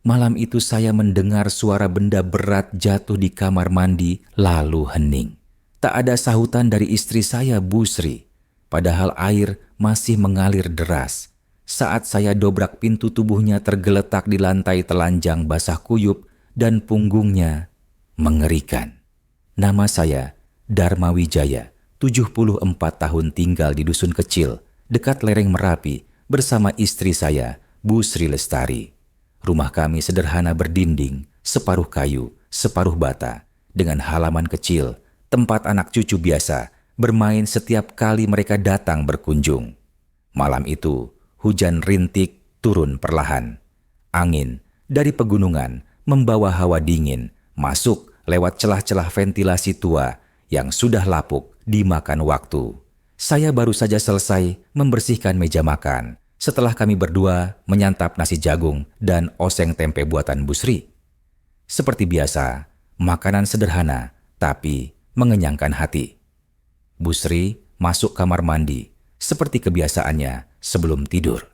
Malam itu saya mendengar suara benda berat jatuh di kamar mandi lalu hening. Tak ada sahutan dari istri saya, Bu Sri. Padahal air masih mengalir deras. Saat saya dobrak pintu, tubuhnya tergeletak di lantai telanjang basah kuyup dan punggungnya mengerikan. Nama saya Dharma Wijaya, 74 tahun, tinggal di dusun kecil dekat lereng Merapi bersama istri saya, Bu Sri Lestari. Rumah kami sederhana berdinding, separuh kayu, separuh bata, dengan halaman kecil, tempat anak cucu biasa bermain setiap kali mereka datang berkunjung. Malam itu, hujan rintik turun perlahan. Angin dari pegunungan membawa hawa dingin masuk lewat celah-celah ventilasi tua yang sudah lapuk dimakan waktu. Saya baru saja selesai membersihkan meja makan setelah kami berdua menyantap nasi jagung dan oseng tempe buatan Bu Sri. Seperti biasa, makanan sederhana tapi mengenyangkan hati. Bu Sri masuk kamar mandi seperti kebiasaannya sebelum tidur.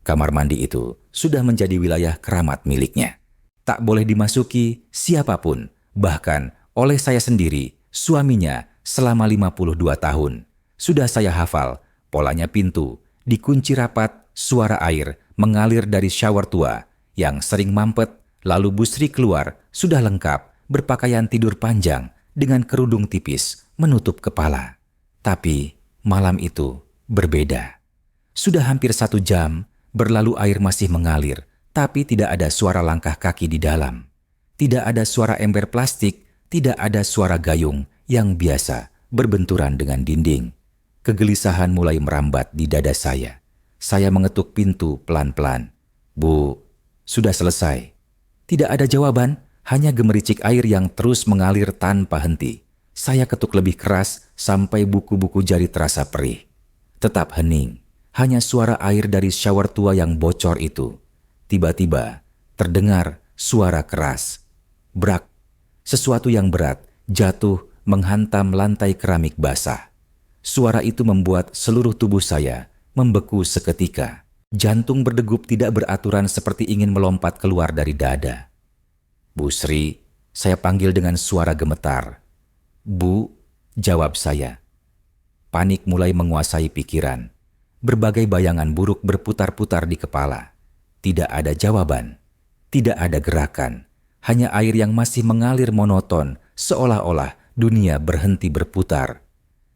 Kamar mandi itu sudah menjadi wilayah keramat miliknya. Tak boleh dimasuki siapapun, bahkan oleh saya sendiri, suaminya, selama 52 tahun. Sudah saya hafal polanya pintu, dikunci rapat, suara air mengalir dari shower tua yang sering mampet, lalu Bu Sri keluar sudah lengkap, berpakaian tidur panjang dengan kerudung tipis menutup kepala. Tapi malam itu berbeda. Sudah hampir 1 jam berlalu, air masih mengalir, tapi tidak ada suara langkah kaki di dalam. Tidak ada suara ember plastik, tidak ada suara gayung yang biasa berbenturan dengan dinding. Kegelisahan mulai merambat di dada saya. Saya mengetuk pintu pelan-pelan. Bu, sudah selesai. Tidak ada jawaban, hanya gemericik air yang terus mengalir tanpa henti. Saya ketuk lebih keras sampai buku-buku jari terasa perih. Tetap hening, hanya suara air dari shower tua yang bocor itu. Tiba-tiba terdengar suara keras. Brak, sesuatu yang berat jatuh menghantam lantai keramik basah. Suara itu membuat seluruh tubuh saya membeku seketika. Jantung berdegup tidak beraturan seperti ingin melompat keluar dari dada. Bu Sri, saya panggil dengan suara gemetar. Bu, jawab saya. Panik mulai menguasai pikiran. Berbagai bayangan buruk berputar-putar di kepala. Tidak ada jawaban, tidak ada gerakan. Hanya air yang masih mengalir monoton, seolah-olah dunia berhenti berputar.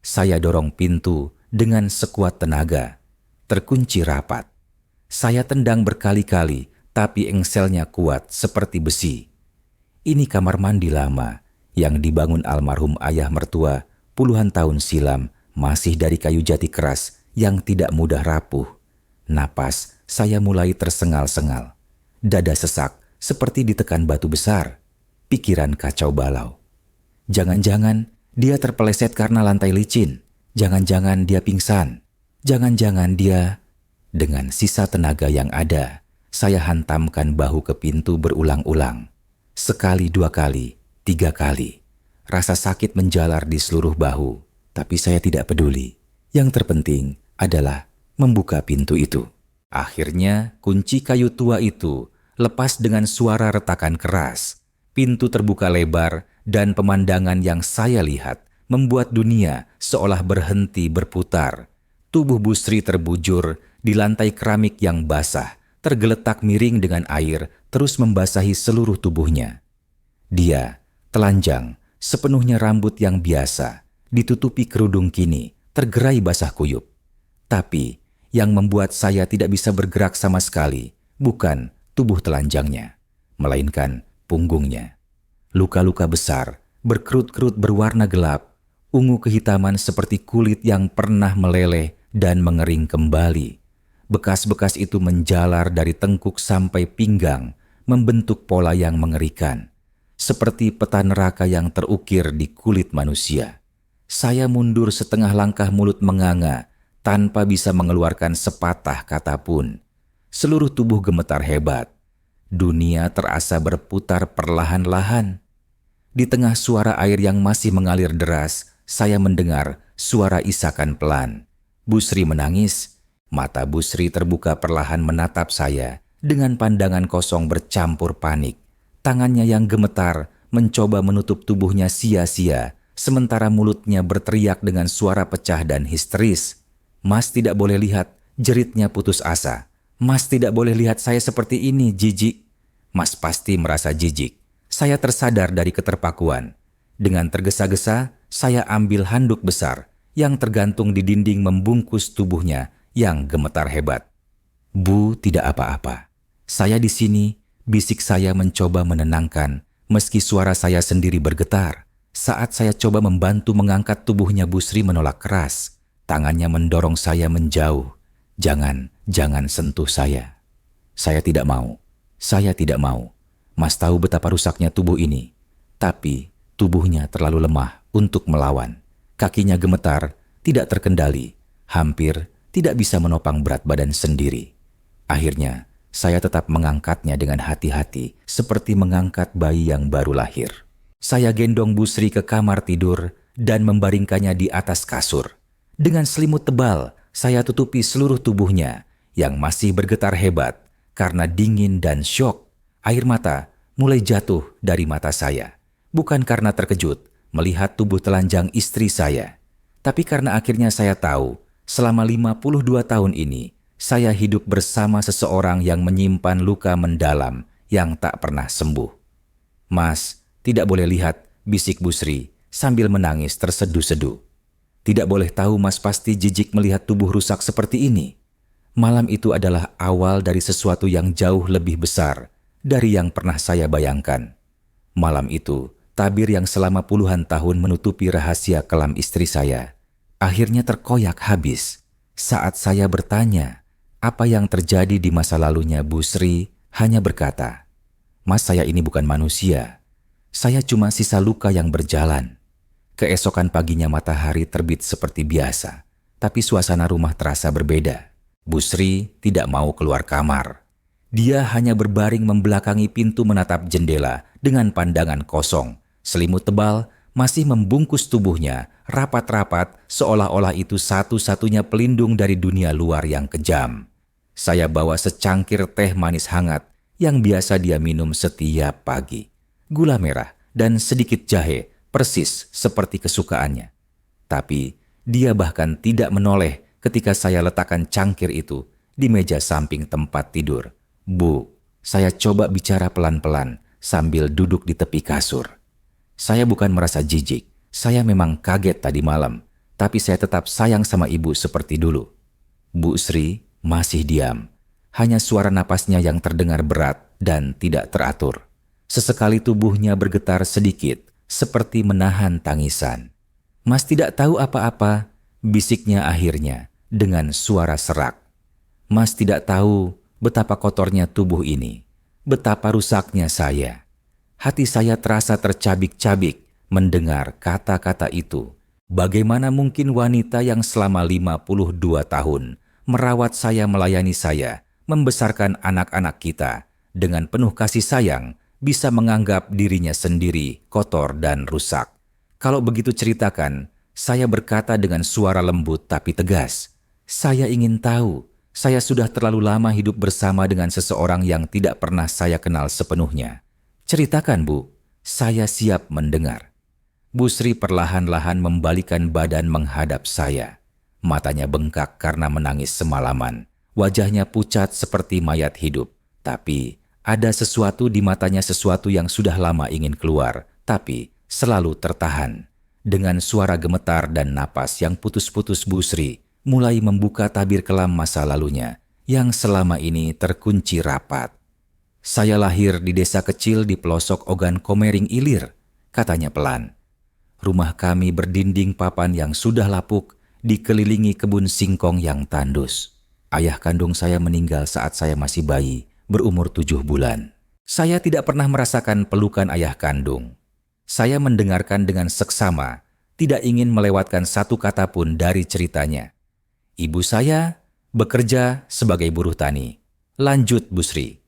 Saya dorong pintu dengan sekuat tenaga. Terkunci rapat. Saya tendang berkali-kali, tapi engselnya kuat seperti besi. Ini kamar mandi lama yang dibangun almarhum ayah mertua puluhan tahun silam, masih dari kayu jati keras yang tidak mudah rapuh. Napas saya mulai tersengal-sengal. Dada sesak seperti ditekan batu besar. Pikiran kacau balau. Jangan-jangan dia terpeleset karena lantai licin. Jangan-jangan dia pingsan. Jangan-jangan dia... Dengan sisa tenaga yang ada, saya hantamkan bahu ke pintu berulang-ulang. Sekali, 2 kali, 3 kali. Rasa sakit menjalar di seluruh bahu, tapi saya tidak peduli. Yang terpenting adalah membuka pintu itu. Akhirnya kunci kayu tua itu lepas dengan suara retakan keras. Pintu terbuka lebar dan pemandangan yang saya lihat membuat dunia seolah berhenti berputar. Tubuh Bu Sri terbujur di lantai keramik yang basah, tergeletak miring dengan air terus membasahi seluruh tubuhnya. Dia telanjang, sepenuhnya rambut yang biasa, ditutupi kerudung kini, tergerai basah kuyup. Tapi yang membuat saya tidak bisa bergerak sama sekali bukan tubuh telanjangnya, melainkan punggungnya. Luka-luka besar, berkerut-kerut berwarna gelap, ungu kehitaman seperti kulit yang pernah meleleh dan mengering kembali. Bekas-bekas itu menjalar dari tengkuk sampai pinggang, membentuk pola yang mengerikan, seperti peta neraka yang terukir di kulit manusia. Saya mundur setengah langkah, mulut menganga, tanpa bisa mengeluarkan sepatah kata pun. Seluruh tubuh gemetar hebat. Dunia terasa berputar perlahan-lahan. Di tengah suara air yang masih mengalir deras, saya mendengar suara isakan pelan. Bu Sri menangis. Mata Bu Sri terbuka perlahan menatap saya Dengan pandangan kosong bercampur panik, tangannya yang gemetar mencoba menutup tubuhnya sia-sia, sementara mulutnya berteriak dengan suara pecah dan histeris. "Mas tidak boleh lihat," jeritnya putus asa. "Mas tidak boleh lihat saya seperti ini, jijik." Mas pasti merasa jijik. Saya tersadar dari keterpakuan. Dengan tergesa-gesa, saya ambil handuk besar yang tergantung di dinding membungkus tubuhnya yang gemetar hebat. "Bu, tidak apa-apa. Saya di sini," bisik saya mencoba menenangkan, meski suara saya sendiri bergetar. Saat saya coba membantu mengangkat tubuhnya, Bu Sri menolak keras. Tangannya mendorong saya menjauh. Jangan sentuh saya." "Saya tidak mau. Saya tidak mau. Mas tahu betapa rusaknya tubuh ini." Tapi tubuhnya terlalu lemah untuk melawan. Kakinya gemetar, tidak terkendali, hampir tidak bisa menopang berat badan sendiri. Akhirnya, saya tetap mengangkatnya dengan hati-hati, seperti mengangkat bayi yang baru lahir. Saya gendong Bu Sri ke kamar tidur dan membaringkannya di atas kasur. Dengan selimut tebal, saya tutupi seluruh tubuhnya yang masih bergetar hebat karena dingin dan syok. Air mata mulai jatuh dari mata saya. Bukan karena terkejut melihat tubuh telanjang istri saya, tapi karena akhirnya saya tahu selama 52 tahun ini saya hidup bersama seseorang yang menyimpan luka mendalam yang tak pernah sembuh. "Mas, tidak boleh lihat," bisik Bu Sri sambil menangis terseduh-seduh. "Tidak boleh tahu, Mas pasti jijik melihat tubuh rusak seperti ini." Malam itu adalah awal dari sesuatu yang jauh lebih besar dari yang pernah saya bayangkan. Malam itu, tabir yang selama puluhan tahun menutupi rahasia kelam istri saya akhirnya terkoyak habis. Saat saya bertanya apa yang terjadi di masa lalunya, Bu Sri hanya berkata, "Mas, saya ini bukan manusia. Saya cuma sisa luka yang berjalan." Keesokan paginya matahari terbit seperti biasa, tapi suasana rumah terasa berbeda. Bu Sri tidak mau keluar kamar. Dia hanya berbaring membelakangi pintu menatap jendela dengan pandangan kosong. Selimut tebal masih membungkus tubuhnya rapat-rapat, seolah-olah itu satu-satunya pelindung dari dunia luar yang kejam. Saya bawa secangkir teh manis hangat yang biasa dia minum setiap pagi. Gula merah dan sedikit jahe, persis seperti kesukaannya. Tapi dia bahkan tidak menoleh ketika saya letakkan cangkir itu di meja samping tempat tidur. "Bu," saya coba bicara pelan-pelan sambil duduk di tepi kasur. "Saya bukan merasa jijik. Saya memang kaget tadi malam, tapi saya tetap sayang sama ibu seperti dulu." Bu Sri masih diam. Hanya suara napasnya yang terdengar berat dan tidak teratur. Sesekali tubuhnya bergetar sedikit, seperti menahan tangisan. "Mas tidak tahu apa-apa," bisiknya akhirnya dengan suara serak. "Mas tidak tahu betapa kotornya tubuh ini, betapa rusaknya saya." Hati saya terasa tercabik-cabik mendengar kata-kata itu. Bagaimana mungkin wanita yang selama 52 tahun merawat saya, melayani saya, membesarkan anak-anak kita dengan penuh kasih sayang, bisa menganggap dirinya sendiri kotor dan rusak? Kalau begitu ceritakan, saya berkata dengan suara lembut tapi tegas. "Saya ingin tahu. Saya sudah terlalu lama hidup bersama dengan seseorang yang tidak pernah saya kenal sepenuhnya. Ceritakan, Bu. Saya siap mendengar." Bu Sri perlahan-lahan membalikan badan menghadap saya. Matanya bengkak karena menangis semalaman. Wajahnya pucat seperti mayat hidup. Tapi ada sesuatu di matanya, sesuatu yang sudah lama ingin keluar, tapi selalu tertahan. Dengan suara gemetar dan napas yang putus-putus, Bu Sri mulai membuka tabir kelam masa lalunya yang selama ini terkunci rapat. "Saya lahir di desa kecil di pelosok Ogan Komering Ilir," katanya pelan. "Rumah kami berdinding papan yang sudah lapuk, dikelilingi kebun singkong yang tandus. Ayah kandung saya meninggal saat saya masih bayi, berumur 7 bulan. Saya tidak pernah merasakan pelukan ayah kandung. Saya mendengarkan dengan seksama, tidak ingin melewatkan satu kata pun dari ceritanya. Ibu saya bekerja sebagai buruh tani," lanjut Bu Sri.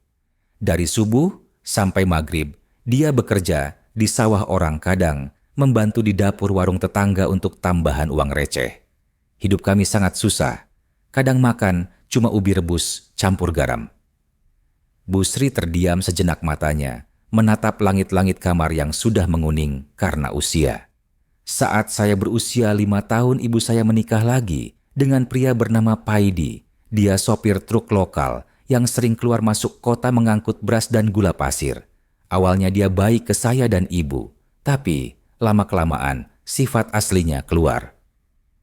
"Dari subuh sampai maghrib, dia bekerja di sawah orang, kadang membantu di dapur warung tetangga untuk tambahan uang receh. Hidup kami sangat susah. Kadang makan cuma ubi rebus campur garam." Bu Sri terdiam sejenak matanya, menatap langit-langit kamar yang sudah menguning karena usia. Saat saya berusia 5 tahun, ibu saya menikah lagi dengan pria bernama Paidi. Dia sopir truk lokal yang sering keluar masuk kota mengangkut beras dan gula pasir. Awalnya dia baik ke saya dan ibu, tapi lama-kelamaan sifat aslinya keluar.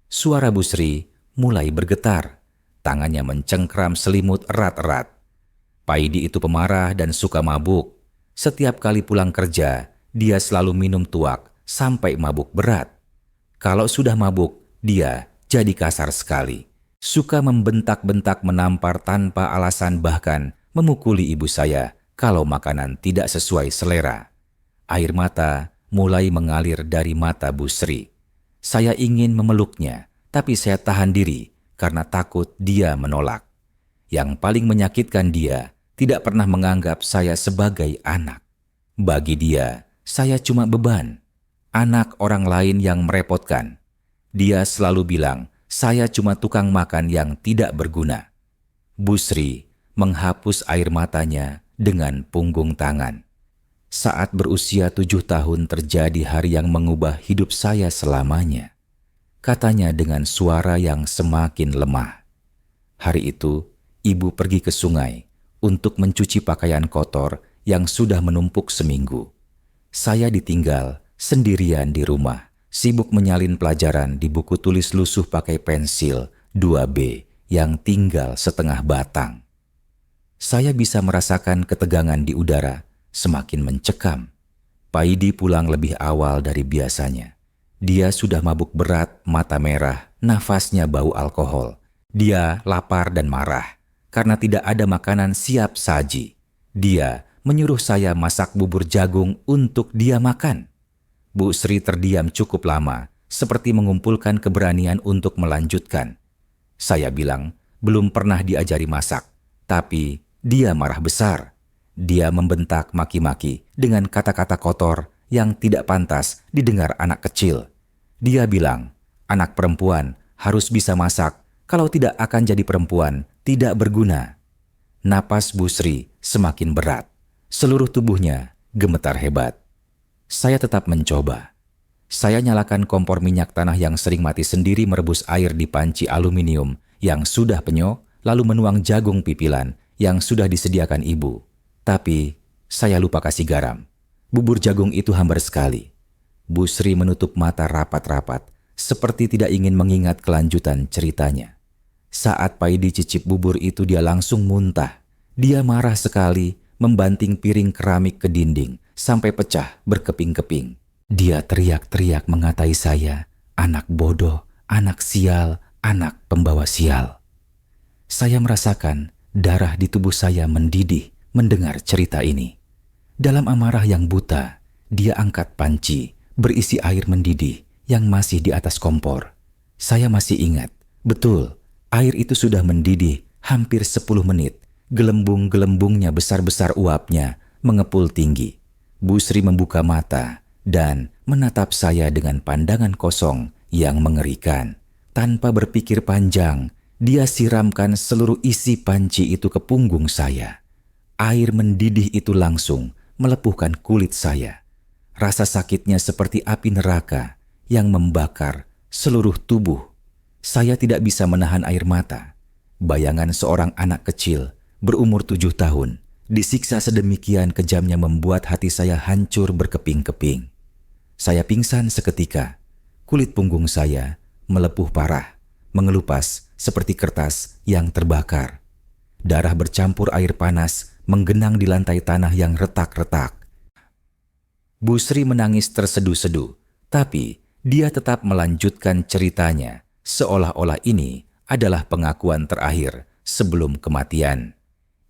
Suara Bu Sri mulai bergetar. Tangannya mencengkram selimut erat-erat. Paidi itu pemarah dan suka mabuk. Setiap kali pulang kerja, dia selalu minum tuak sampai mabuk berat. Kalau sudah mabuk, dia jadi kasar sekali. Suka membentak-bentak, menampar tanpa alasan, bahkan memukuli ibu saya kalau makanan tidak sesuai selera. Air mata mulai mengalir dari mata Bu Sri. Saya ingin memeluknya, tapi saya tahan diri karena takut dia menolak. Yang paling menyakitkan, dia tidak pernah menganggap saya sebagai anak. Bagi dia, saya cuma beban. Anak orang lain yang merepotkan. Dia selalu bilang, saya cuma tukang makan yang tidak berguna. Bu Sri menghapus air matanya dengan punggung tangan. Saat berusia 7 tahun terjadi hari yang mengubah hidup saya selamanya. Katanya dengan suara yang semakin lemah. Hari itu, ibu pergi ke sungai untuk mencuci pakaian kotor yang sudah menumpuk seminggu. Saya ditinggal sendirian di rumah, sibuk menyalin pelajaran di buku tulis lusuh pakai pensil 2B yang tinggal setengah batang. Saya bisa merasakan ketegangan di udara semakin mencekam. Paidi pulang lebih awal dari biasanya. Dia sudah mabuk berat, mata merah, nafasnya bau alkohol. Dia lapar dan marah karena tidak ada makanan siap saji. Dia menyuruh saya masak bubur jagung untuk dia makan. Bu Sri terdiam cukup lama, seperti mengumpulkan keberanian untuk melanjutkan. Saya bilang, belum pernah diajari masak, tapi dia marah besar. Dia membentak maki-maki dengan kata-kata kotor yang tidak pantas didengar anak kecil. Dia bilang, anak perempuan harus bisa masak, kalau tidak akan jadi perempuan, tidak berguna. Napas Bu Sri semakin berat, seluruh tubuhnya gemetar hebat. Saya tetap mencoba. Saya nyalakan kompor minyak tanah yang sering mati sendiri, merebus air di panci aluminium yang sudah penyok, lalu menuang jagung pipilan yang sudah disediakan ibu. Tapi saya lupa kasih garam. Bubur jagung itu hambar sekali. Bu Sri menutup mata rapat-rapat, seperti tidak ingin mengingat kelanjutan ceritanya. Saat Paidi cicip bubur itu, dia langsung muntah. Dia marah sekali, membanting piring keramik ke dinding sampai pecah berkeping-keping. Dia teriak-teriak mengatai saya, anak bodoh, anak sial, anak pembawa sial. Saya merasakan darah di tubuh saya mendidih mendengar cerita ini. Dalam amarah yang buta, dia angkat panci berisi air mendidih yang masih di atas kompor. Saya masih ingat, betul, air itu sudah mendidih hampir 10 menit. Gelembung-gelembungnya besar-besar, uapnya mengepul tinggi. Bu Sri membuka mata dan menatap saya dengan pandangan kosong yang mengerikan. Tanpa berpikir panjang, dia siramkan seluruh isi panci itu ke punggung saya. Air mendidih itu langsung melepuhkan kulit saya. Rasa sakitnya seperti api neraka yang membakar seluruh tubuh. Saya tidak bisa menahan air mata. Bayangan seorang anak kecil berumur 7 tahun disiksa sedemikian kejamnya membuat hati saya hancur berkeping-keping. Saya pingsan seketika. Kulit punggung saya melepuh parah, mengelupas seperti kertas yang terbakar. Darah bercampur air panas menggenang di lantai tanah yang retak-retak. Bu Sri menangis terseduh-seduh, tapi dia tetap melanjutkan ceritanya, seolah-olah ini adalah pengakuan terakhir sebelum kematian.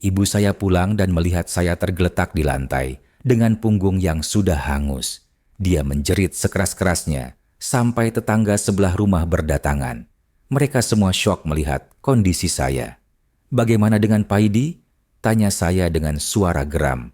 Ibu saya pulang dan melihat saya tergeletak di lantai dengan punggung yang sudah hangus. Dia menjerit sekeras-kerasnya sampai tetangga sebelah rumah berdatangan. Mereka semua syok melihat kondisi saya. "Bagaimana dengan Paidi?" tanya saya dengan suara geram.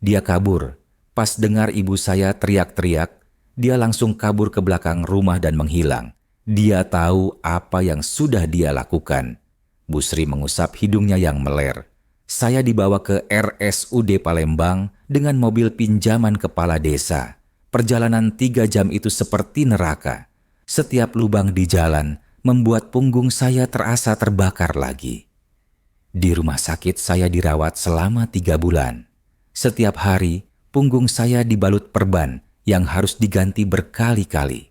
"Dia kabur." Pas dengar ibu saya teriak-teriak, dia langsung kabur ke belakang rumah dan menghilang. Dia tahu apa yang sudah dia lakukan. Bu Sri mengusap hidungnya yang meler. Saya dibawa ke RSUD Palembang dengan mobil pinjaman kepala desa. Perjalanan 3 jam itu seperti neraka. Setiap lubang di jalan membuat punggung saya terasa terbakar lagi. Di rumah sakit saya dirawat selama 3 bulan. Setiap hari, punggung saya dibalut perban yang harus diganti berkali-kali.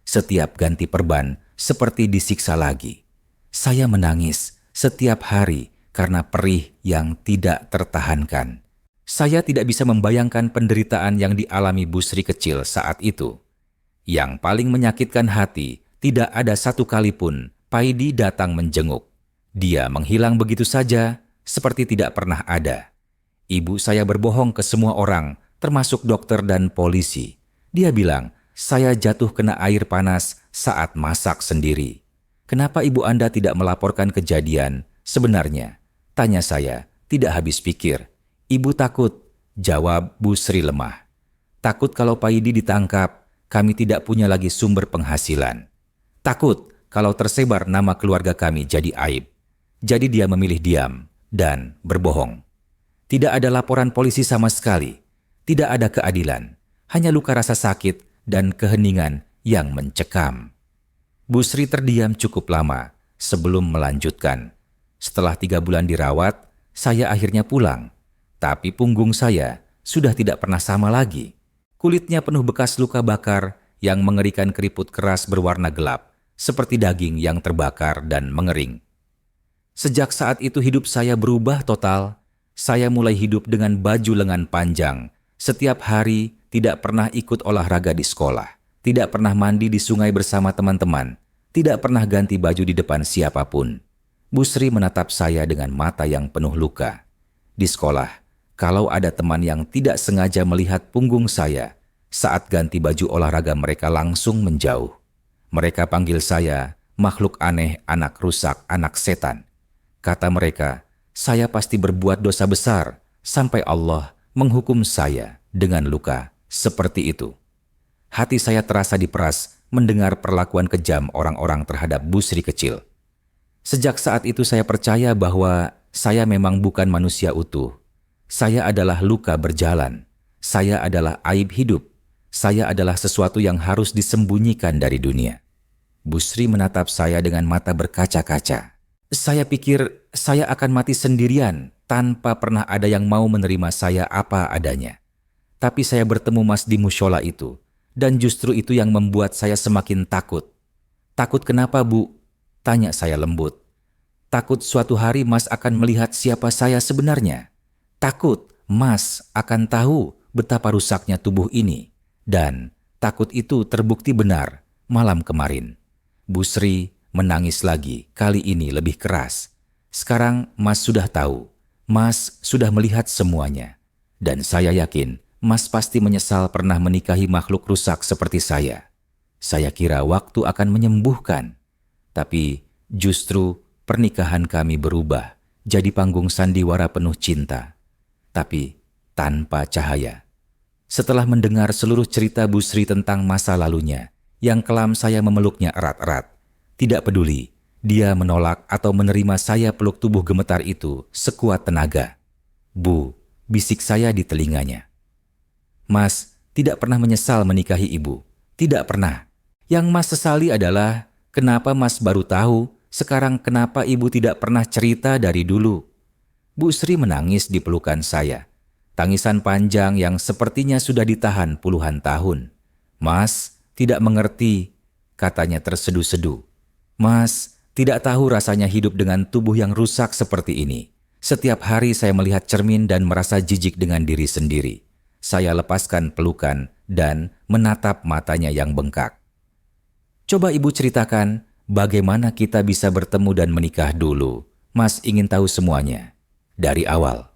Setiap ganti perban seperti disiksa lagi. Saya menangis setiap hari karena perih yang tidak tertahankan. Saya tidak bisa membayangkan penderitaan yang dialami Bu Sri kecil saat itu. Yang paling menyakitkan hati, tidak ada satu kali pun Paidi datang menjenguk. Dia menghilang begitu saja, seperti tidak pernah ada. Ibu saya berbohong ke semua orang, termasuk dokter dan polisi. Dia bilang, saya jatuh kena air panas saat masak sendiri. Kenapa ibu Anda tidak melaporkan kejadian? Sebenarnya, tanya saya, tidak habis pikir. Ibu takut, jawab Bu Sri lemah. Takut kalau Paidi ditangkap, kami tidak punya lagi sumber penghasilan. Takut kalau tersebar nama keluarga kami jadi aib. Jadi dia memilih diam dan berbohong. Tidak ada laporan polisi sama sekali. Tidak ada keadilan. Hanya luka rasa sakit dan keheningan yang mencekam. Bu Sri terdiam cukup lama sebelum melanjutkan. Setelah 3 bulan dirawat, saya akhirnya pulang. Tapi punggung saya sudah tidak pernah sama lagi. Kulitnya penuh bekas luka bakar yang mengerikan keriput keras berwarna gelap, seperti daging yang terbakar dan mengering. Sejak saat itu hidup saya berubah total. Saya mulai hidup dengan baju lengan panjang. Setiap hari tidak pernah ikut olahraga di sekolah. Tidak pernah mandi di sungai bersama teman-teman. Tidak pernah ganti baju di depan siapapun. Bu Sri menatap saya dengan mata yang penuh luka. Di sekolah, kalau ada teman yang tidak sengaja melihat punggung saya, saat ganti baju olahraga mereka langsung menjauh. Mereka panggil saya makhluk aneh, anak rusak, anak setan. Kata mereka, saya pasti berbuat dosa besar sampai Allah menghukum saya dengan luka seperti itu. Hati saya terasa diperas mendengar perlakuan kejam orang-orang terhadap Bu Sri kecil. Sejak saat itu saya percaya bahwa saya memang bukan manusia utuh. Saya adalah luka berjalan. Saya adalah aib hidup. Saya adalah sesuatu yang harus disembunyikan dari dunia. Bu Sri menatap saya dengan mata berkaca-kaca. Saya pikir saya akan mati sendirian tanpa pernah ada yang mau menerima saya apa adanya. Tapi saya bertemu Mas di musyola itu, dan justru itu yang membuat saya semakin takut. Takut kenapa, Bu? Tanya saya lembut. Takut suatu hari Mas akan melihat siapa saya sebenarnya. Takut Mas akan tahu betapa rusaknya tubuh ini. Dan takut itu terbukti benar malam kemarin. Bu Sri menangis lagi, kali ini lebih keras. Sekarang Mas sudah tahu. Mas sudah melihat semuanya. Dan saya yakin Mas pasti menyesal pernah menikahi makhluk rusak seperti saya. Saya kira waktu akan menyembuhkan. Tapi justru pernikahan kami berubah jadi panggung sandiwara penuh cinta. Tapi tanpa cahaya. Setelah mendengar seluruh cerita Bu Sri tentang masa lalunya, yang kelam saya memeluknya erat-erat. Tidak peduli, dia menolak atau menerima saya peluk tubuh gemetar itu sekuat tenaga. Bu, bisik saya di telinganya. Mas tidak pernah menyesal menikahi ibu. Tidak pernah. Yang Mas sesali adalah kenapa Mas baru tahu sekarang kenapa ibu tidak pernah cerita dari dulu. Bu Sri menangis di pelukan saya. Tangisan panjang yang sepertinya sudah ditahan puluhan tahun. Mas tidak mengerti, katanya tersedu-sedu. Mas tidak tahu rasanya hidup dengan tubuh yang rusak seperti ini. Setiap hari saya melihat cermin dan merasa jijik dengan diri sendiri. Saya lepaskan pelukan dan menatap matanya yang bengkak. Coba ibu ceritakan bagaimana kita bisa bertemu dan menikah dulu. Mas ingin tahu semuanya. Dari awal.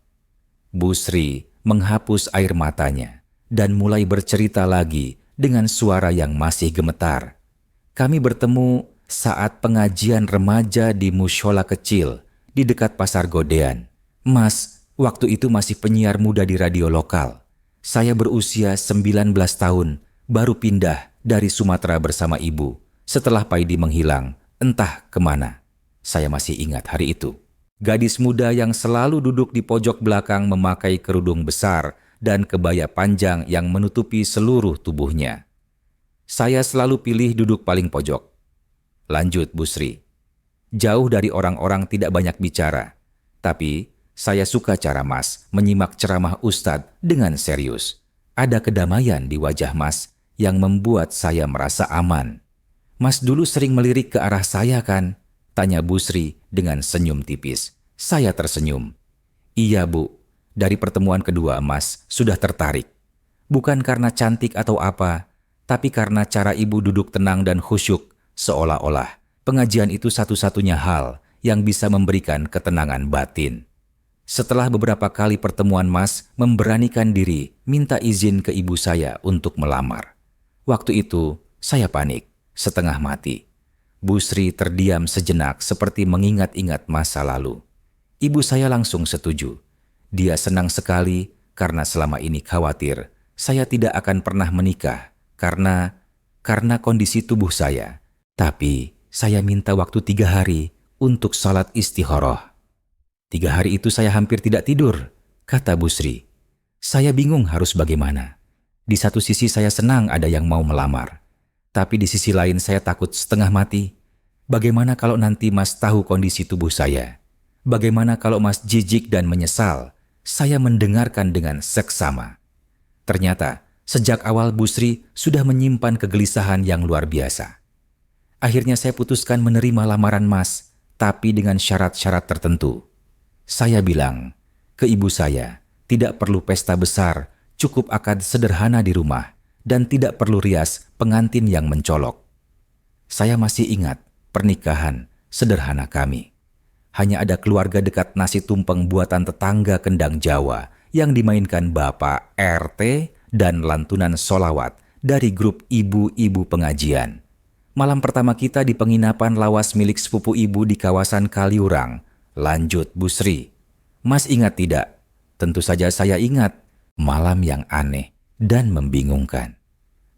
Bu Sri menghapus air matanya dan mulai bercerita lagi dengan suara yang masih gemetar. Kami bertemu saat pengajian remaja di musyola kecil di dekat Pasar Godean. Mas, waktu itu masih penyiar muda di radio lokal. Saya berusia 19 tahun, baru pindah dari Sumatera bersama ibu setelah Paidi menghilang, entah kemana. Saya masih ingat hari itu. Gadis muda yang selalu duduk di pojok belakang memakai kerudung besar dan kebaya panjang yang menutupi seluruh tubuhnya. Saya selalu pilih duduk paling pojok. Lanjut Bu Sri. Jauh dari orang-orang tidak banyak bicara, tapi saya suka cara Mas menyimak ceramah Ustadz dengan serius. Ada kedamaian di wajah Mas yang membuat saya merasa aman. Mas dulu sering melirik ke arah saya kan? Tanya Bu Sri dengan senyum tipis. Saya tersenyum. Iya Bu, dari pertemuan kedua Mas sudah tertarik. Bukan karena cantik atau apa, tapi karena cara Ibu duduk tenang dan khusyuk, seolah-olah pengajian itu satu-satunya hal yang bisa memberikan ketenangan batin. Setelah beberapa kali pertemuan Mas memberanikan diri minta izin ke ibu saya untuk melamar. Waktu itu saya panik, setengah mati. Bu Sri terdiam sejenak seperti mengingat-ingat masa lalu. Ibu saya langsung setuju. Dia senang sekali karena selama ini khawatir saya tidak akan pernah menikah karena kondisi tubuh saya. Tapi saya minta waktu 3 hari untuk salat istikharah. 3 hari itu saya hampir tidak tidur, kata Bu Sri. Saya bingung harus bagaimana. Di satu sisi saya senang ada yang mau melamar. Tapi di sisi lain saya takut setengah mati. Bagaimana kalau nanti Mas tahu kondisi tubuh saya? Bagaimana kalau Mas jijik dan menyesal? Saya mendengarkan dengan seksama. Ternyata sejak awal Bu Sri sudah menyimpan kegelisahan yang luar biasa. Akhirnya saya putuskan menerima lamaran Mas, tapi dengan syarat-syarat tertentu. Saya bilang ke ibu saya, tidak perlu pesta besar, cukup akad sederhana di rumah, dan tidak perlu rias pengantin yang mencolok. Saya masih ingat pernikahan sederhana kami. Hanya ada keluarga dekat nasi tumpeng buatan tetangga kendang Jawa yang dimainkan Bapak RT dan lantunan solawat dari grup ibu-ibu pengajian. Malam pertama kita di penginapan lawas milik sepupu ibu di kawasan Kaliurang. Lanjut Bu Sri. Mas ingat tidak? Tentu saja saya ingat. Malam yang aneh dan membingungkan.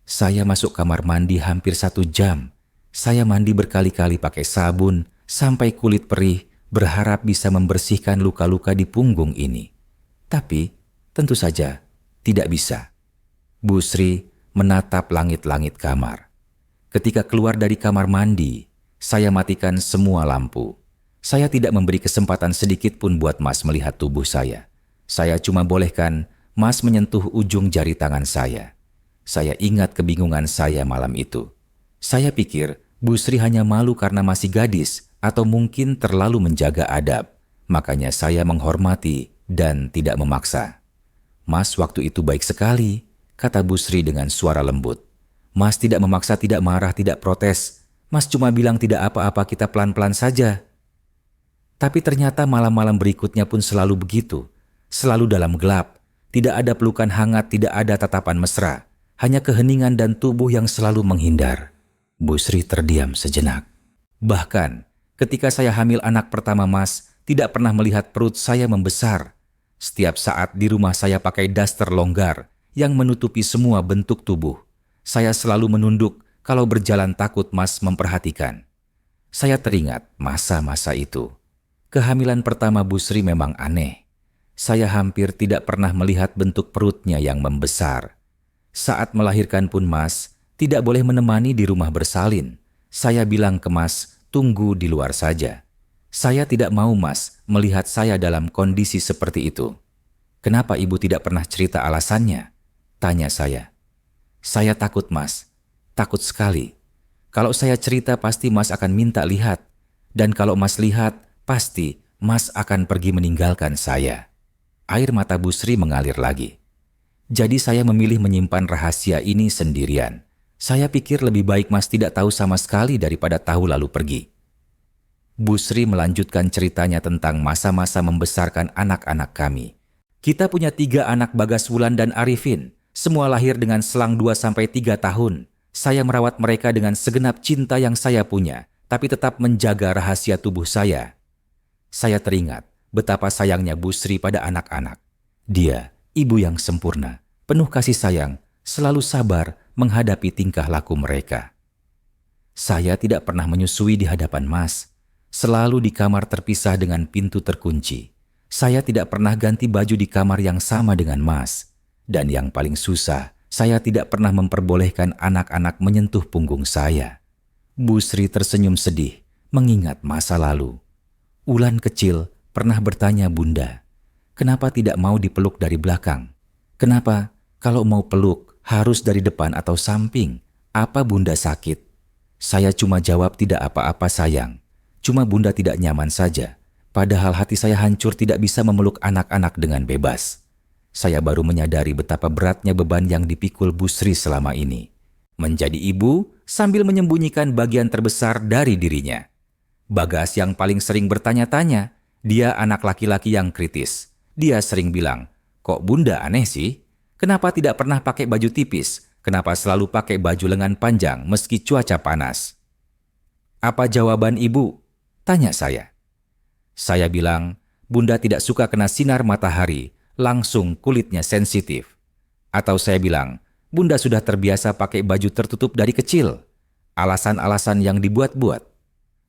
Saya masuk kamar mandi hampir 1 jam. Saya mandi berkali-kali pakai sabun sampai kulit perih, berharap bisa membersihkan luka-luka di punggung ini. Tapi tentu saja tidak bisa. Bu Sri menatap langit-langit kamar. Ketika keluar dari kamar mandi, saya matikan semua lampu. Saya tidak memberi kesempatan sedikit pun buat Mas melihat tubuh saya. Saya cuma bolehkan Mas menyentuh ujung jari tangan saya. Saya ingat kebingungan saya malam itu. Saya pikir Bu Sri hanya malu karena masih gadis atau mungkin terlalu menjaga adab. Makanya saya menghormati dan tidak memaksa. Mas waktu itu baik sekali, kata Bu Sri dengan suara lembut. Mas tidak memaksa, tidak marah, tidak protes. Mas cuma bilang tidak apa-apa, kita pelan-pelan saja. Tapi ternyata malam-malam berikutnya pun selalu begitu. Selalu dalam gelap. Tidak ada pelukan hangat, tidak ada tatapan mesra. Hanya keheningan dan tubuh yang selalu menghindar. Bu Sri terdiam sejenak. Bahkan ketika saya hamil anak pertama Mas, tidak pernah melihat perut saya membesar. Setiap saat di rumah saya pakai daster longgar yang menutupi semua bentuk tubuh. Saya selalu menunduk kalau berjalan takut Mas memperhatikan. Saya teringat masa-masa itu. Kehamilan pertama Bu Sri memang aneh. Saya hampir tidak pernah melihat bentuk perutnya yang membesar. Saat melahirkan pun Mas tidak boleh menemani di rumah bersalin. Saya bilang ke Mas, tunggu di luar saja. Saya tidak mau Mas melihat saya dalam kondisi seperti itu. Kenapa Ibu tidak pernah cerita alasannya? Tanya saya. Saya takut Mas, takut sekali. Kalau saya cerita pasti Mas akan minta lihat. Dan kalau Mas lihat, pasti Mas akan pergi meninggalkan saya. Air mata Bu Sri mengalir lagi. Jadi saya memilih menyimpan rahasia ini sendirian. Saya pikir lebih baik Mas tidak tahu sama sekali daripada tahu lalu pergi. Bu Sri melanjutkan ceritanya tentang masa-masa membesarkan anak-anak kami. Kita punya 3 anak Bagas Wulan dan Arifin. Semua lahir dengan selang 2-3 tahun. Saya merawat mereka dengan segenap cinta yang saya punya, tapi tetap menjaga rahasia tubuh saya. Saya teringat betapa sayangnya Bu Sri pada anak-anak. Dia, ibu yang sempurna, penuh kasih sayang, selalu sabar menghadapi tingkah laku mereka. Saya tidak pernah menyusui di hadapan Mas. selalu di kamar terpisah dengan pintu terkunci. Saya tidak pernah ganti baju di kamar yang sama dengan Mas. Dan yang paling susah, saya tidak pernah memperbolehkan anak-anak menyentuh punggung saya. Bu Sri tersenyum sedih, mengingat masa lalu. Ulan kecil pernah bertanya Bunda, kenapa tidak mau dipeluk dari belakang? Kenapa kalau mau peluk harus dari depan atau samping? Apa Bunda sakit? Saya cuma jawab tidak apa-apa sayang. Cuma Bunda tidak nyaman saja. Padahal hati saya hancur tidak bisa memeluk anak-anak dengan bebas. Saya baru menyadari betapa beratnya beban yang dipikul Bu Sri selama ini. Menjadi ibu sambil menyembunyikan bagian terbesar dari dirinya. Bagas yang paling sering bertanya-tanya, dia anak laki-laki yang kritis. Dia sering bilang, kok Bunda aneh sih? Kenapa tidak pernah pakai baju tipis? Kenapa selalu pakai baju lengan panjang meski cuaca panas? Apa jawaban ibu? Tanya saya. Saya bilang, Bunda tidak suka kena sinar matahari, langsung kulitnya sensitif. Atau saya bilang, Bunda sudah terbiasa pakai baju tertutup dari kecil. Alasan-alasan yang dibuat-buat.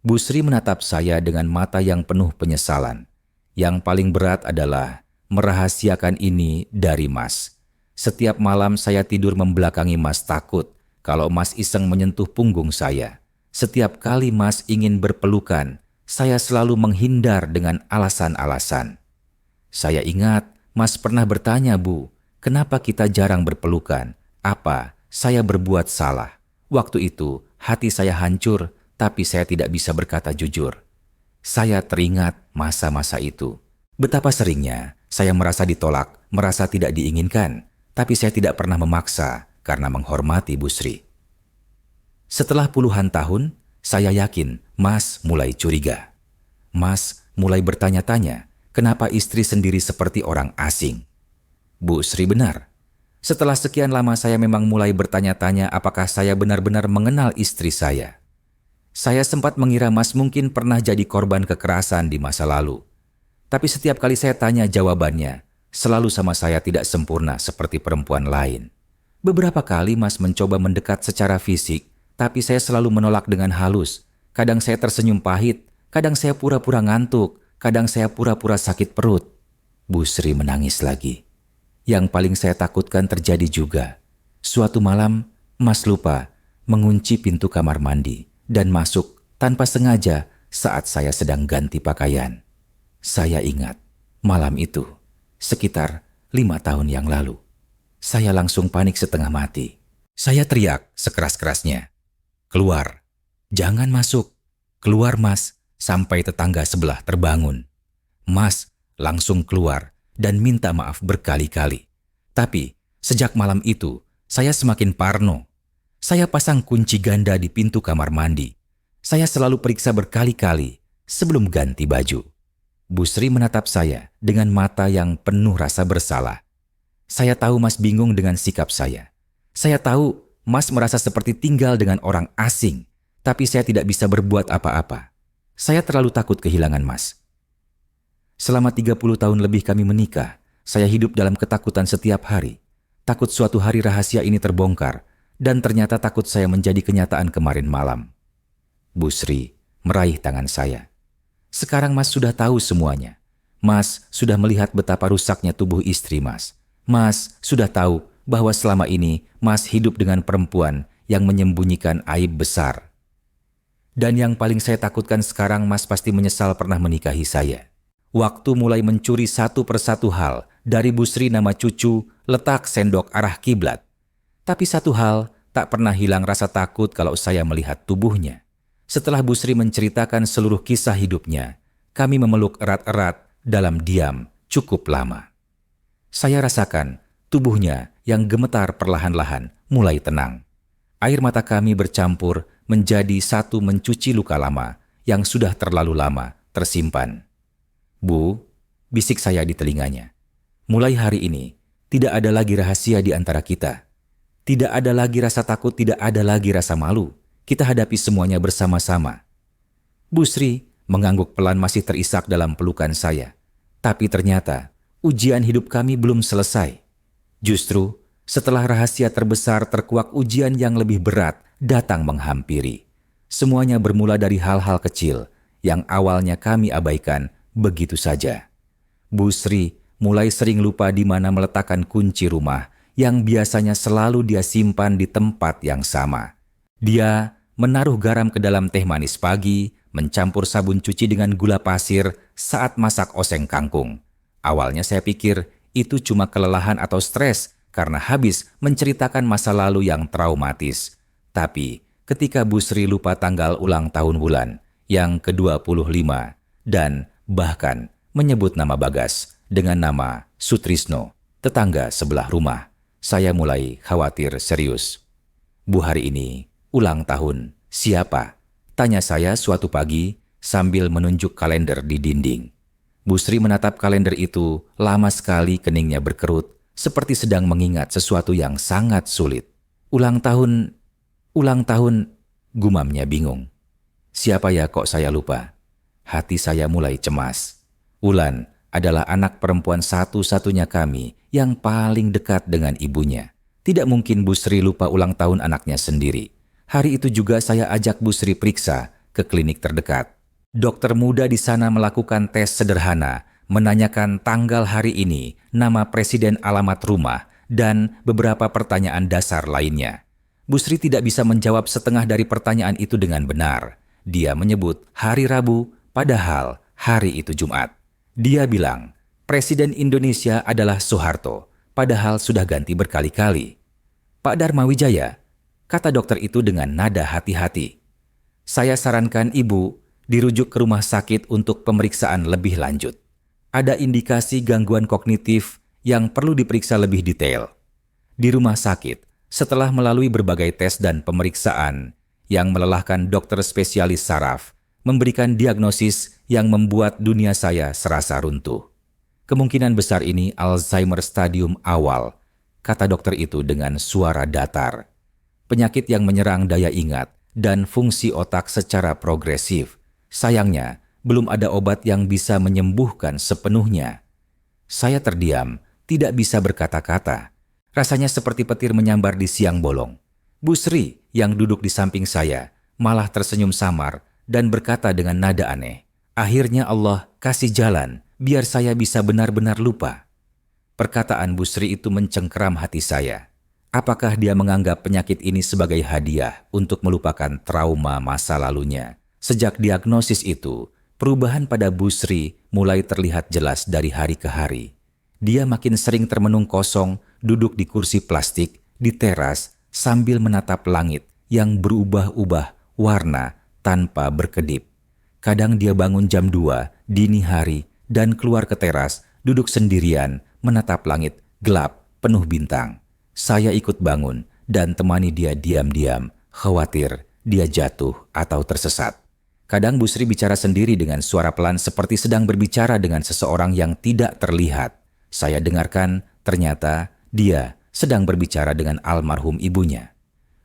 Bu Sri menatap saya dengan mata yang penuh penyesalan. Yang paling berat adalah merahasiakan ini dari Mas. Setiap malam saya tidur membelakangi Mas takut kalau Mas iseng menyentuh punggung saya. Setiap kali Mas ingin berpelukan, saya selalu menghindar dengan alasan-alasan. Saya ingat Mas pernah bertanya, Bu, kenapa kita jarang berpelukan? Apa saya berbuat salah? Waktu itu hati saya hancur, tapi saya tidak bisa berkata jujur. Saya teringat masa-masa itu. Betapa seringnya saya merasa ditolak, merasa tidak diinginkan, tapi saya tidak pernah memaksa karena menghormati Bu Sri. Setelah puluhan tahun, saya yakin Mas mulai curiga. Mas mulai bertanya-tanya, kenapa istri sendiri seperti orang asing? Bu Sri benar. Setelah sekian lama saya memang mulai bertanya-tanya apakah saya benar-benar mengenal istri saya. Saya sempat mengira Mas mungkin pernah jadi korban kekerasan di masa lalu. Tapi setiap kali saya tanya jawabannya, selalu sama saya tidak sempurna seperti perempuan lain. Beberapa kali Mas mencoba mendekat secara fisik, tapi saya selalu menolak dengan halus. Kadang saya tersenyum pahit, kadang saya pura-pura ngantuk, kadang saya pura-pura sakit perut. Bu Sri menangis lagi. Yang paling saya takutkan terjadi juga. Suatu malam, Mas lupa mengunci pintu kamar mandi dan masuk tanpa sengaja saat saya sedang ganti pakaian. Saya ingat malam itu, sekitar 5 tahun yang lalu. Saya langsung panik setengah mati. Saya teriak sekeras-kerasnya. Keluar, jangan masuk, keluar Mas, sampai tetangga sebelah terbangun. Mas langsung keluar dan minta maaf berkali-kali. Tapi sejak malam itu, saya semakin parno. Saya pasang kunci ganda di pintu kamar mandi. Saya selalu periksa berkali-kali sebelum ganti baju. Bu Sri menatap saya dengan mata yang penuh rasa bersalah. Saya tahu Mas bingung dengan sikap saya. Saya tahu Mas merasa seperti tinggal dengan orang asing, tapi saya tidak bisa berbuat apa-apa. Saya terlalu takut kehilangan Mas. Selama 30 tahun lebih kami menikah, saya hidup dalam ketakutan setiap hari. Takut suatu hari rahasia ini terbongkar, dan ternyata takut saya menjadi kenyataan kemarin malam. Bu Sri meraih tangan saya. Sekarang Mas sudah tahu semuanya. Mas sudah melihat betapa rusaknya tubuh istri Mas. Mas sudah tahu bahwa selama ini Mas hidup dengan perempuan yang menyembunyikan aib besar. Dan yang paling saya takutkan sekarang Mas pasti menyesal pernah menikahi saya. Waktu mulai mencuri satu persatu hal dari Bu Sri nama cucu, letak sendok arah kiblat. Tapi satu hal tak pernah hilang rasa takut kalau saya melihat tubuhnya. Setelah Bu Sri menceritakan seluruh kisah hidupnya, kami memeluk erat-erat dalam diam cukup lama. Saya rasakan tubuhnya yang gemetar perlahan-lahan mulai tenang. Air mata kami bercampur menjadi satu mencuci luka lama yang sudah terlalu lama tersimpan. Bu, bisik saya di telinganya. Mulai hari ini, tidak ada lagi rahasia di antara kita. Tidak ada lagi rasa takut, tidak ada lagi rasa malu. Kita hadapi semuanya bersama-sama. Bu Sri mengangguk pelan masih terisak dalam pelukan saya. Tapi ternyata ujian hidup kami belum selesai. Justru setelah rahasia terbesar terkuak ujian yang lebih berat datang menghampiri. Semuanya bermula dari hal-hal kecil yang awalnya kami abaikan begitu saja. Bu Sri mulai sering lupa di mana meletakkan kunci rumah yang biasanya selalu dia simpan di tempat yang sama. Dia menaruh garam ke dalam teh manis pagi, mencampur sabun cuci dengan gula pasir saat masak oseng kangkung. Awalnya saya pikir itu cuma kelelahan atau stres karena habis menceritakan masa lalu yang traumatis. Tapi ketika Bu Sri lupa tanggal ulang tahun bulan yang ke-25 dan bahkan menyebut nama Bagas dengan nama Sutrisno, tetangga sebelah rumah, saya mulai khawatir serius. Bu, hari ini ulang tahun siapa? Tanya saya suatu pagi sambil menunjuk kalender di dinding. Bu Sri menatap kalender itu lama sekali, keningnya berkerut seperti sedang mengingat sesuatu yang sangat sulit. Ulang tahun, gumamnya bingung. Siapa ya kok saya lupa? Hati saya mulai cemas. Ulan adalah anak perempuan satu-satunya kami yang paling dekat dengan ibunya. Tidak mungkin Bu Sri lupa ulang tahun anaknya sendiri. Hari itu juga saya ajak Bu Sri periksa ke klinik terdekat. Dokter muda di sana melakukan tes sederhana, menanyakan tanggal hari ini, nama presiden, alamat rumah, dan beberapa pertanyaan dasar lainnya. Bu Sri tidak bisa menjawab setengah dari pertanyaan itu dengan benar. Dia menyebut hari Rabu, padahal hari itu Jumat. Dia bilang, Presiden Indonesia adalah Soeharto, padahal sudah ganti berkali-kali. Pak Dharma Wijaya, kata dokter itu dengan nada hati-hati. Saya sarankan ibu dirujuk ke rumah sakit untuk pemeriksaan lebih lanjut. Ada indikasi gangguan kognitif yang perlu diperiksa lebih detail. Di rumah sakit, setelah melalui berbagai tes dan pemeriksaan yang melelahkan, dokter spesialis saraf memberikan diagnosis yang membuat dunia saya serasa runtuh. Kemungkinan besar ini Alzheimer stadium awal, kata dokter itu dengan suara datar. Penyakit yang menyerang daya ingat dan fungsi otak secara progresif. Sayangnya, belum ada obat yang bisa menyembuhkan sepenuhnya. Saya terdiam, tidak bisa berkata-kata. Rasanya seperti petir menyambar di siang bolong. Bu Sri yang duduk di samping saya malah tersenyum samar dan berkata dengan nada aneh, akhirnya Allah kasih jalan biar saya bisa benar-benar lupa. Perkataan Bu Sri itu mencengkeram hati saya. Apakah dia menganggap penyakit ini sebagai hadiah untuk melupakan trauma masa lalunya? Sejak diagnosis itu, perubahan pada Bu Sri mulai terlihat jelas dari hari ke hari. Dia makin sering termenung kosong, duduk di kursi plastik, di teras, sambil menatap langit yang berubah-ubah warna tanpa berkedip. Kadang dia bangun jam 2 dini hari dan keluar ke teras, duduk sendirian, menatap langit gelap penuh bintang. Saya ikut bangun dan temani dia diam-diam, khawatir dia jatuh atau tersesat. Kadang Bu Sri bicara sendiri dengan suara pelan seperti sedang berbicara dengan seseorang yang tidak terlihat. Saya dengarkan, ternyata dia sedang berbicara dengan almarhum ibunya.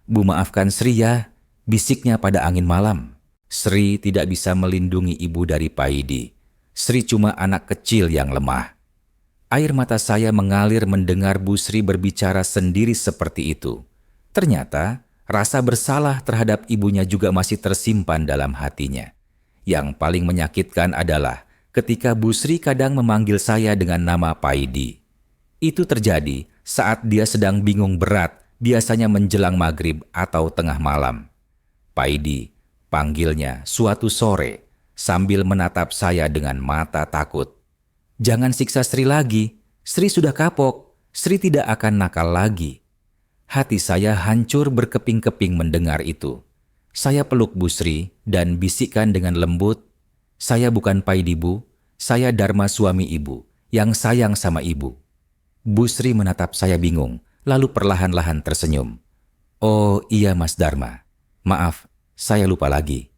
Bu, maafkan Sri ya, bisiknya pada angin malam. Sri tidak bisa melindungi ibu dari Paidi. Sri cuma anak kecil yang lemah. Air mata saya mengalir mendengar Bu Sri berbicara sendiri seperti itu. Ternyata rasa bersalah terhadap ibunya juga masih tersimpan dalam hatinya. Yang paling menyakitkan adalah ketika Bu Sri kadang memanggil saya dengan nama Paidi. Itu terjadi saat dia sedang bingung berat, biasanya menjelang maghrib atau tengah malam. Paidi, panggilnya suatu sore sambil menatap saya dengan mata takut. Jangan siksa Sri lagi, Sri sudah kapok, Sri tidak akan nakal lagi. Hati saya hancur berkeping-keping mendengar itu. Saya peluk Bu Sri dan bisikkan dengan lembut, saya bukan Paidi Bu, saya Dharma suami ibu, yang sayang sama ibu. Bu Sri menatap saya bingung, lalu perlahan-lahan tersenyum. Oh iya Mas Dharma, maaf, saya lupa lagi.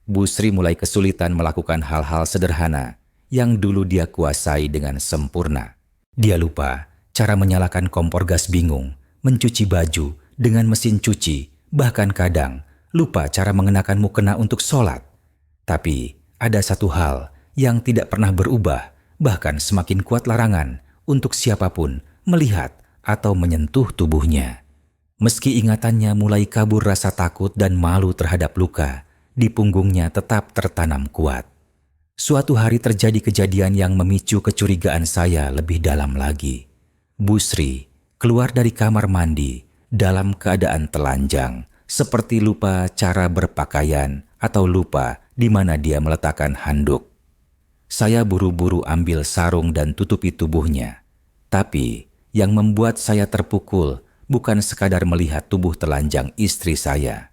Bu Sri mulai kesulitan melakukan hal-hal sederhana yang dulu dia kuasai dengan sempurna. Dia lupa cara menyalakan kompor gas, bingung mencuci baju dengan mesin cuci, bahkan kadang lupa cara mengenakan mukena untuk sholat. Tapi ada satu hal yang tidak pernah berubah, bahkan semakin kuat larangan untuk siapapun melihat atau menyentuh tubuhnya. Meski ingatannya mulai kabur rasa takut dan malu terhadap luka, di punggungnya tetap tertanam kuat. Suatu hari terjadi kejadian yang memicu kecurigaan saya lebih dalam lagi. Bu Sri keluar dari kamar mandi dalam keadaan telanjang, seperti lupa cara berpakaian atau lupa di mana dia meletakkan handuk. Saya buru-buru ambil sarung dan tutupi tubuhnya. Tapi yang membuat saya terpukul bukan sekadar melihat tubuh telanjang istri saya,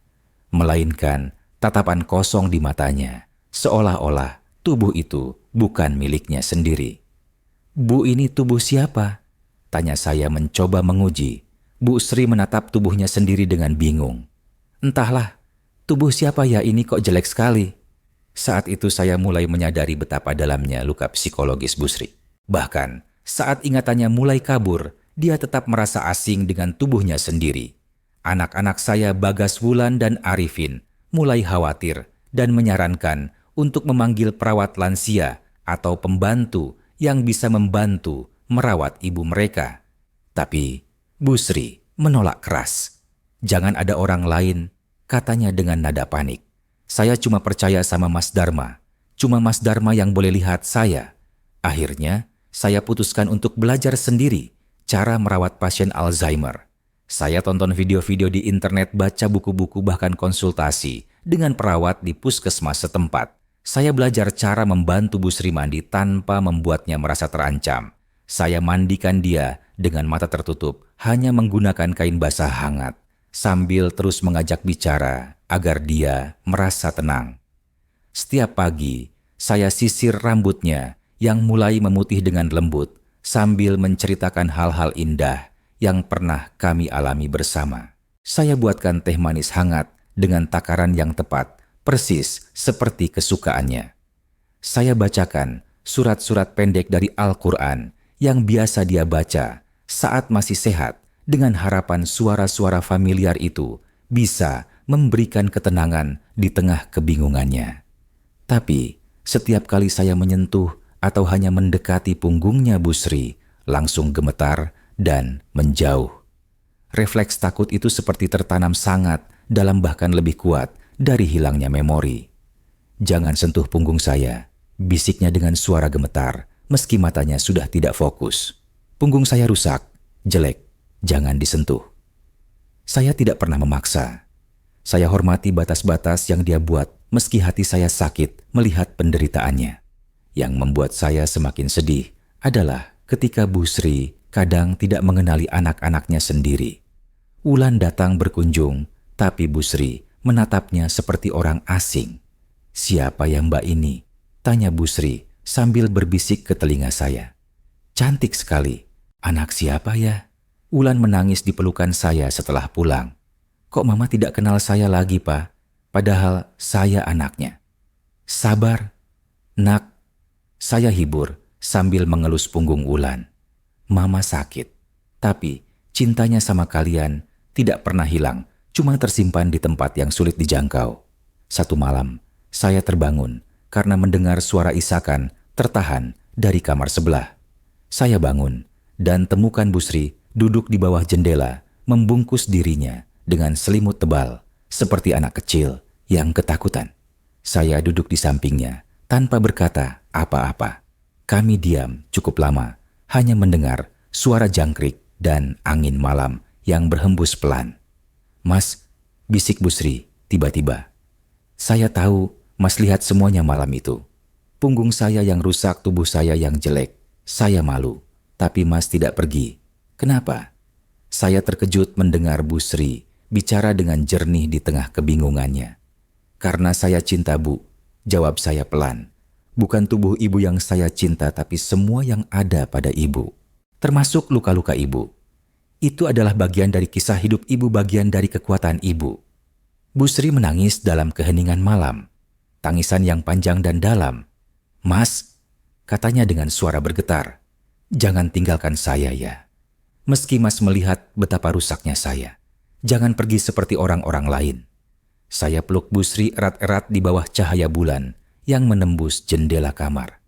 melainkan tatapan kosong di matanya, seolah-olah tubuh itu bukan miliknya sendiri. "Bu, ini tubuh siapa?" tanya saya mencoba menguji. Bu Sri menatap tubuhnya sendiri dengan bingung. "Entahlah, tubuh siapa ya, ini kok jelek sekali." Saat itu saya mulai menyadari betapa dalamnya luka psikologis Bu Sri. Bahkan saat ingatannya mulai kabur, dia tetap merasa asing dengan tubuhnya sendiri. Anak-anak saya Bagas, Wulan, dan Arifin mulai khawatir dan menyarankan untuk memanggil perawat lansia atau pembantu yang bisa membantu merawat ibu mereka. Tapi Bu Sri menolak keras. "Jangan ada orang lain," katanya dengan nada panik. "Saya cuma percaya sama Mas Dharma. Cuma Mas Dharma yang boleh lihat saya." Akhirnya, saya putuskan untuk belajar sendiri cara merawat pasien Alzheimer. Saya tonton video-video di internet, baca buku-buku, bahkan konsultasi dengan perawat di puskesmas setempat. Saya belajar cara membantu Bu Sri mandi tanpa membuatnya merasa terancam. Saya mandikan dia dengan mata tertutup, hanya menggunakan kain basah hangat, sambil terus mengajak bicara agar dia merasa tenang. Setiap pagi, saya sisir rambutnya yang mulai memutih dengan lembut sambil menceritakan hal-hal indah yang pernah kami alami bersama. Saya buatkan teh manis hangat dengan takaran yang tepat, persis seperti kesukaannya. Saya bacakan surat-surat pendek dari Al-Quran yang biasa dia baca saat masih sehat, dengan harapan suara-suara familiar itu bisa memberikan ketenangan di tengah kebingungannya. Tapi setiap kali saya menyentuh atau hanya mendekati punggungnya Bu Sri, langsung gemetar dan menjauh. Refleks takut itu seperti tertanam sangat dalam, bahkan lebih kuat dari hilangnya memori. "Jangan sentuh punggung saya," bisiknya dengan suara gemetar, meski matanya sudah tidak fokus. "Punggung saya rusak, jelek, jangan disentuh." Saya tidak pernah memaksa. Saya hormati batas-batas yang dia buat, meski hati saya sakit melihat penderitaannya. Yang membuat saya semakin sedih adalah ketika Bu Sri kadang tidak mengenali anak-anaknya sendiri. Wulan datang berkunjung, tapi Bu Sri menatapnya seperti orang asing. "Siapa yang Mbak ini?" tanya Bu Sri sambil berbisik ke telinga saya. "Cantik sekali. Anak siapa ya?" Wulan menangis di pelukan saya setelah pulang. "Kok Mama tidak kenal saya lagi, Pak? Padahal saya anaknya." "Sabar, Nak." Saya hibur sambil mengelus punggung Wulan. "Mama sakit, tapi cintanya sama kalian tidak pernah hilang, cuma tersimpan di tempat yang sulit dijangkau." Satu malam, saya terbangun karena mendengar suara isakan tertahan dari kamar sebelah. Saya bangun dan temukan Bu Sri duduk di bawah jendela, membungkus dirinya dengan selimut tebal, seperti anak kecil yang ketakutan. Saya duduk di sampingnya tanpa berkata apa-apa. Kami diam cukup lama, hanya mendengar suara jangkrik dan angin malam yang berhembus pelan. "Mas," bisik Bu Sri tiba-tiba. "Saya tahu Mas lihat semuanya malam itu. Punggung saya yang rusak, tubuh saya yang jelek. Saya malu, tapi Mas tidak pergi. Kenapa?" Saya terkejut mendengar Bu Sri bicara dengan jernih di tengah kebingungannya. "Karena saya cinta, Bu," jawab saya pelan. "Bukan tubuh ibu yang saya cinta, tapi semua yang ada pada ibu, termasuk luka-luka ibu. Itu adalah bagian dari kisah hidup ibu, bagian dari kekuatan ibu." Bu Sri menangis dalam keheningan malam, tangisan yang panjang dan dalam. "Mas," katanya dengan suara bergetar, "jangan tinggalkan saya ya. Meski Mas melihat betapa rusaknya saya, jangan pergi seperti orang-orang lain." Saya peluk Bu Sri erat-erat di bawah cahaya bulan yang menembus jendela kamar.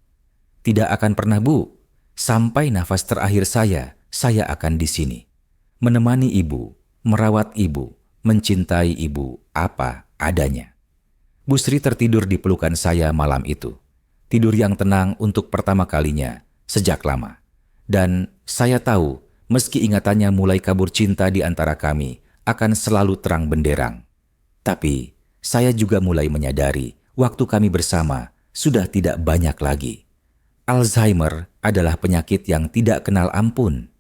"Tidak akan pernah, Bu. Sampai nafas terakhir saya akan di sini. Menemani ibu, merawat ibu, mencintai ibu apa adanya." Bu Sri tertidur di pelukan saya malam itu. Tidur yang tenang untuk pertama kalinya sejak lama. Dan saya tahu, meski ingatannya mulai kabur cinta di antara kami, akan selalu terang benderang. Tapi, saya juga mulai menyadari waktu kami bersama sudah tidak banyak lagi. Alzheimer adalah penyakit yang tidak kenal ampun.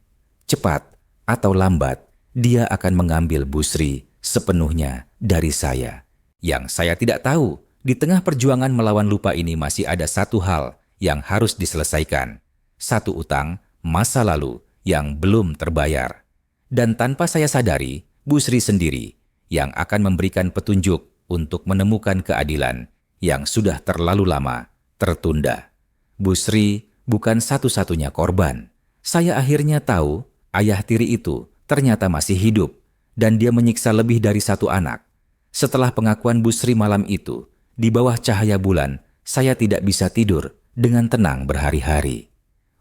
Cepat atau lambat, dia akan mengambil Bu Sri sepenuhnya dari saya. Yang saya tidak tahu, di tengah perjuangan melawan lupa ini masih ada satu hal yang harus diselesaikan. Satu utang masa lalu yang belum terbayar. Dan tanpa saya sadari, Bu Sri sendiri yang akan memberikan petunjuk untuk menemukan keadilan yang sudah terlalu lama tertunda. Bu Sri bukan satu-satunya korban. Saya akhirnya tahu ayah tiri itu ternyata masih hidup dan dia menyiksa lebih dari satu anak. Setelah pengakuan Bu Sri malam itu, di bawah cahaya bulan, saya tidak bisa tidur dengan tenang berhari-hari.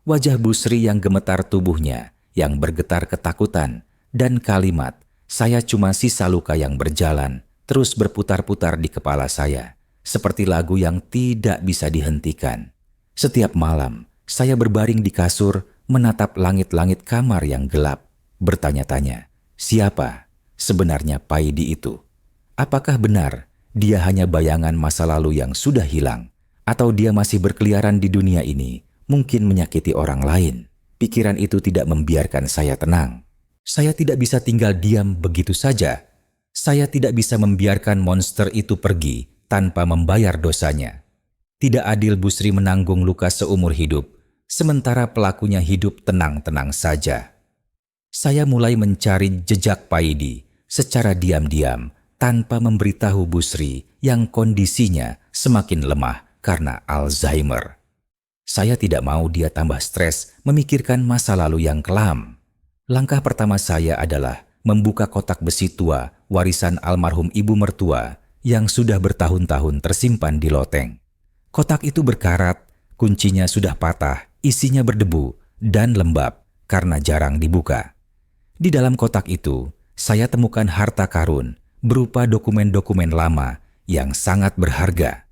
Wajah Bu Sri yang gemetar tubuhnya, yang bergetar ketakutan, dan kalimat, saya cuma sisa luka yang berjalan, terus berputar-putar di kepala saya, seperti lagu yang tidak bisa dihentikan. Setiap malam, saya berbaring di kasur, menatap langit-langit kamar yang gelap, bertanya-tanya, siapa sebenarnya Paidi itu? Apakah benar dia hanya bayangan masa lalu yang sudah hilang? Atau dia masih berkeliaran di dunia ini, mungkin menyakiti orang lain? Pikiran itu tidak membiarkan saya tenang. Saya tidak bisa tinggal diam begitu saja. Saya tidak bisa membiarkan monster itu pergi tanpa membayar dosanya. Tidak adil Bu Sri menanggung luka seumur hidup, sementara pelakunya hidup tenang-tenang saja. Saya mulai mencari jejak Paidi secara diam-diam, tanpa memberitahu Bu Sri yang kondisinya semakin lemah karena Alzheimer. Saya tidak mau dia tambah stres memikirkan masa lalu yang kelam. Langkah pertama saya adalah membuka kotak besi tua warisan almarhum ibu mertua yang sudah bertahun-tahun tersimpan di loteng. Kotak itu berkarat, kuncinya sudah patah, isinya berdebu dan lembab karena jarang dibuka. Di dalam kotak itu, saya temukan harta karun berupa dokumen-dokumen lama yang sangat berharga.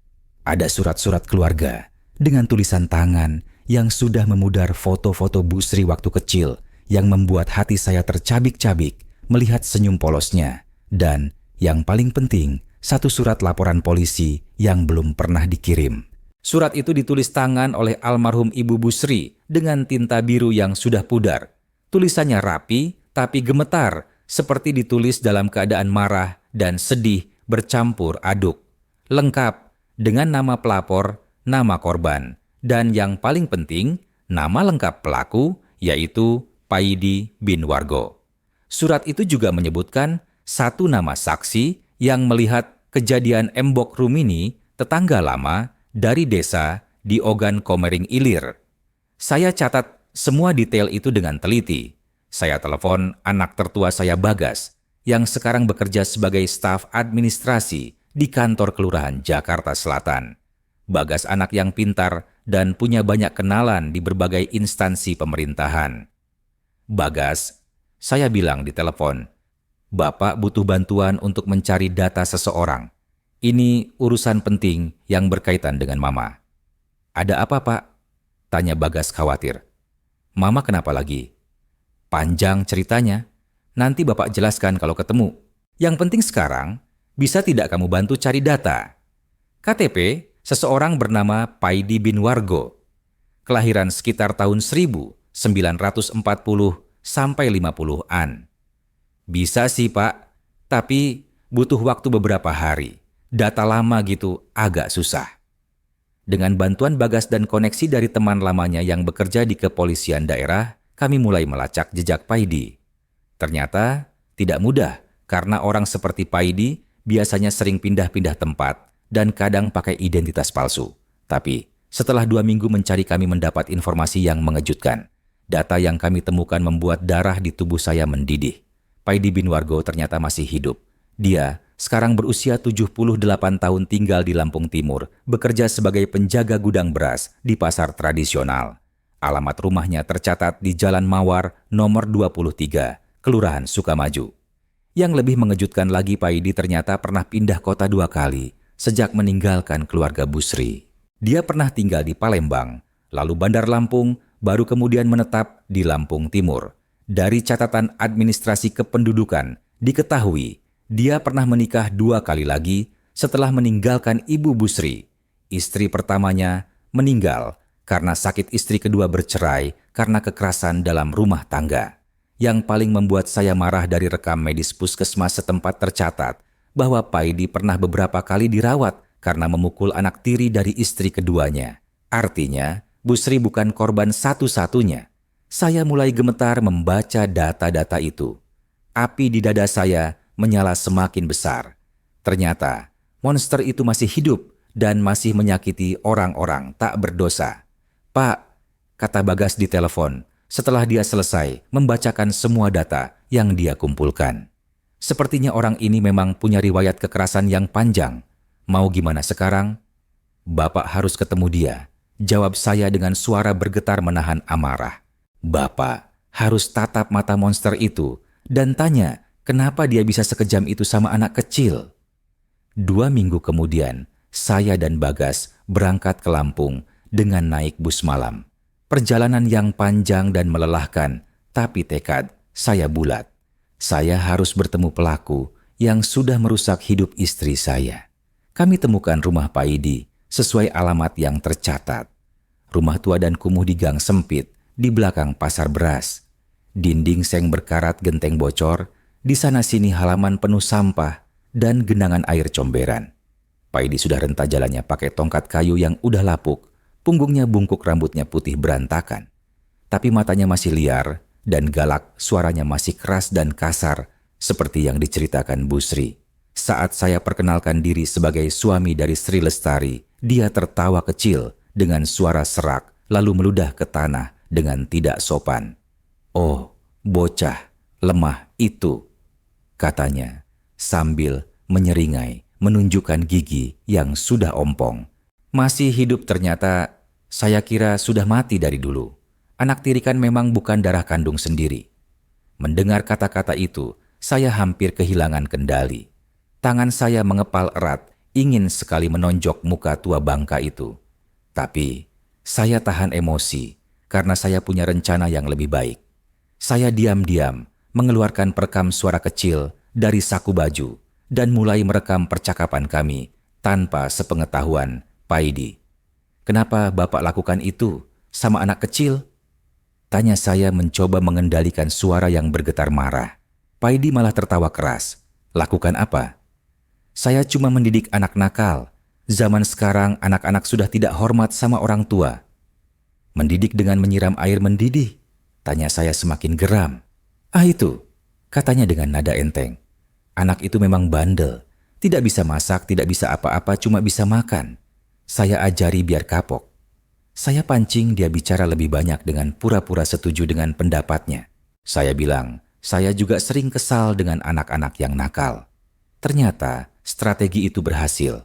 Ada surat-surat keluarga dengan tulisan tangan yang sudah memudar foto-foto Bu Sri waktu kecil yang membuat hati saya tercabik-cabik melihat senyum polosnya. Dan yang paling penting, satu surat laporan polisi yang belum pernah dikirim. Surat itu ditulis tangan oleh almarhum Ibu Bu Sri dengan tinta biru yang sudah pudar. Tulisannya rapi tapi gemetar, seperti ditulis dalam keadaan marah dan sedih bercampur aduk. Lengkap dengan nama pelapor, nama korban, dan yang paling penting, nama lengkap pelaku, yaitu Paidi bin Wargo. Surat itu juga menyebutkan satu nama saksi yang melihat kejadian Embok Rumini, tetangga lama dari desa di Ogan Komering Ilir. Saya catat semua detail itu dengan teliti. Saya telepon anak tertua saya Bagas, yang sekarang bekerja sebagai staf administrasi di kantor kelurahan Jakarta Selatan. Bagas anak yang pintar dan punya banyak kenalan di berbagai instansi pemerintahan. Bagas, saya bilang di telepon, Bapak butuh bantuan untuk mencari data seseorang. Ini urusan penting yang berkaitan dengan Mama. Ada apa, Pak? Tanya Bagas khawatir. Mama kenapa lagi? Panjang ceritanya. Nanti Bapak jelaskan kalau ketemu. Yang penting sekarang, bisa tidak kamu bantu cari data? KTP seseorang bernama Paidi bin Wargo. Kelahiran sekitar tahun 1940 sampai 50-an. Bisa sih, Pak. Tapi butuh waktu beberapa hari. Data lama gitu agak susah. Dengan bantuan Bagas dan koneksi dari teman lamanya yang bekerja di kepolisian daerah, kami mulai melacak jejak Paidi. Ternyata tidak mudah karena orang seperti Paidi biasanya sering pindah-pindah tempat dan kadang pakai identitas palsu. Tapi setelah 2 minggu mencari kami mendapat informasi yang mengejutkan. Data yang kami temukan membuat darah di tubuh saya mendidih. Paidi bin Wargo ternyata masih hidup. Dia sekarang berusia 78 tahun tinggal di Lampung Timur, bekerja sebagai penjaga gudang beras di pasar tradisional. Alamat rumahnya tercatat di Jalan Mawar nomor 23, Kelurahan Sukamaju. Yang lebih mengejutkan lagi, Paidi ternyata pernah pindah kota 2 kali, sejak meninggalkan keluarga Busri. Dia pernah tinggal di Palembang, lalu Bandar Lampung, baru kemudian menetap di Lampung Timur. Dari catatan administrasi kependudukan, diketahui dia pernah menikah 2 kali lagi setelah meninggalkan Ibu Busri. Istri pertamanya meninggal karena sakit, istri kedua bercerai karena kekerasan dalam rumah tangga. Yang paling membuat saya marah dari rekam medis puskesmas setempat tercatat bahwa Paidi pernah beberapa kali dirawat karena memukul anak tiri dari istri keduanya. Artinya, Busri bukan korban satu-satunya. Saya mulai gemetar membaca data-data itu. Api di dada saya menyala semakin besar. Ternyata, monster itu masih hidup dan masih menyakiti orang-orang tak berdosa. "Pak," kata Bagas di telepon setelah dia selesai membacakan semua data yang dia kumpulkan. Sepertinya orang ini memang punya riwayat kekerasan yang panjang. Mau gimana sekarang? "Bapak harus ketemu dia," jawab saya dengan suara bergetar menahan amarah. Bapak harus tatap mata monster itu dan tanya kenapa dia bisa sekejam itu sama anak kecil. 2 minggu kemudian, saya dan Bagas berangkat ke Lampung dengan naik bus malam. Perjalanan yang panjang dan melelahkan, tapi tekad saya bulat. Saya harus bertemu pelaku yang sudah merusak hidup istri saya. Kami temukan rumah Paidi sesuai alamat yang tercatat. Rumah tua dan kumuh di gang sempit di belakang pasar beras. Dinding seng berkarat genteng bocor, di sana-sini halaman penuh sampah dan genangan air comberan. Paidi sudah renta jalannya pakai tongkat kayu yang udah lapuk. Punggungnya bungkuk, rambutnya putih berantakan. Tapi matanya masih liar dan galak, suaranya masih keras dan kasar seperti yang diceritakan Busri. Saat saya perkenalkan diri sebagai suami dari Sri Lestari, dia tertawa kecil dengan suara serak lalu meludah ke tanah dengan tidak sopan. "Oh, bocah lemah itu," katanya sambil menyeringai menunjukkan gigi yang sudah ompong. "Masih hidup ternyata, saya kira sudah mati dari dulu. Anak tiri kan memang bukan darah kandung sendiri." Mendengar kata-kata itu, saya hampir kehilangan kendali. Tangan saya mengepal erat, ingin sekali menonjok muka tua bangka itu. Tapi, saya tahan emosi karena saya punya rencana yang lebih baik. Saya diam-diam mengeluarkan perekam suara kecil dari saku baju dan mulai merekam percakapan kami tanpa sepengetahuan Paidi. "Kenapa Bapak lakukan itu sama anak kecil?" tanya saya mencoba mengendalikan suara yang bergetar marah. Paidi malah tertawa keras. "Lakukan apa?" "Saya cuma mendidik anak nakal. Zaman sekarang anak-anak sudah tidak hormat sama orang tua." "Mendidik dengan menyiram air mendidih?" tanya saya semakin geram. "Ah itu," katanya dengan nada enteng. "Anak itu memang bandel. Tidak bisa masak, tidak bisa apa-apa, cuma bisa makan. Saya ajari biar kapok." Saya pancing dia bicara lebih banyak dengan pura-pura setuju dengan pendapatnya. Saya bilang, saya juga sering kesal dengan anak-anak yang nakal. Ternyata strategi itu berhasil.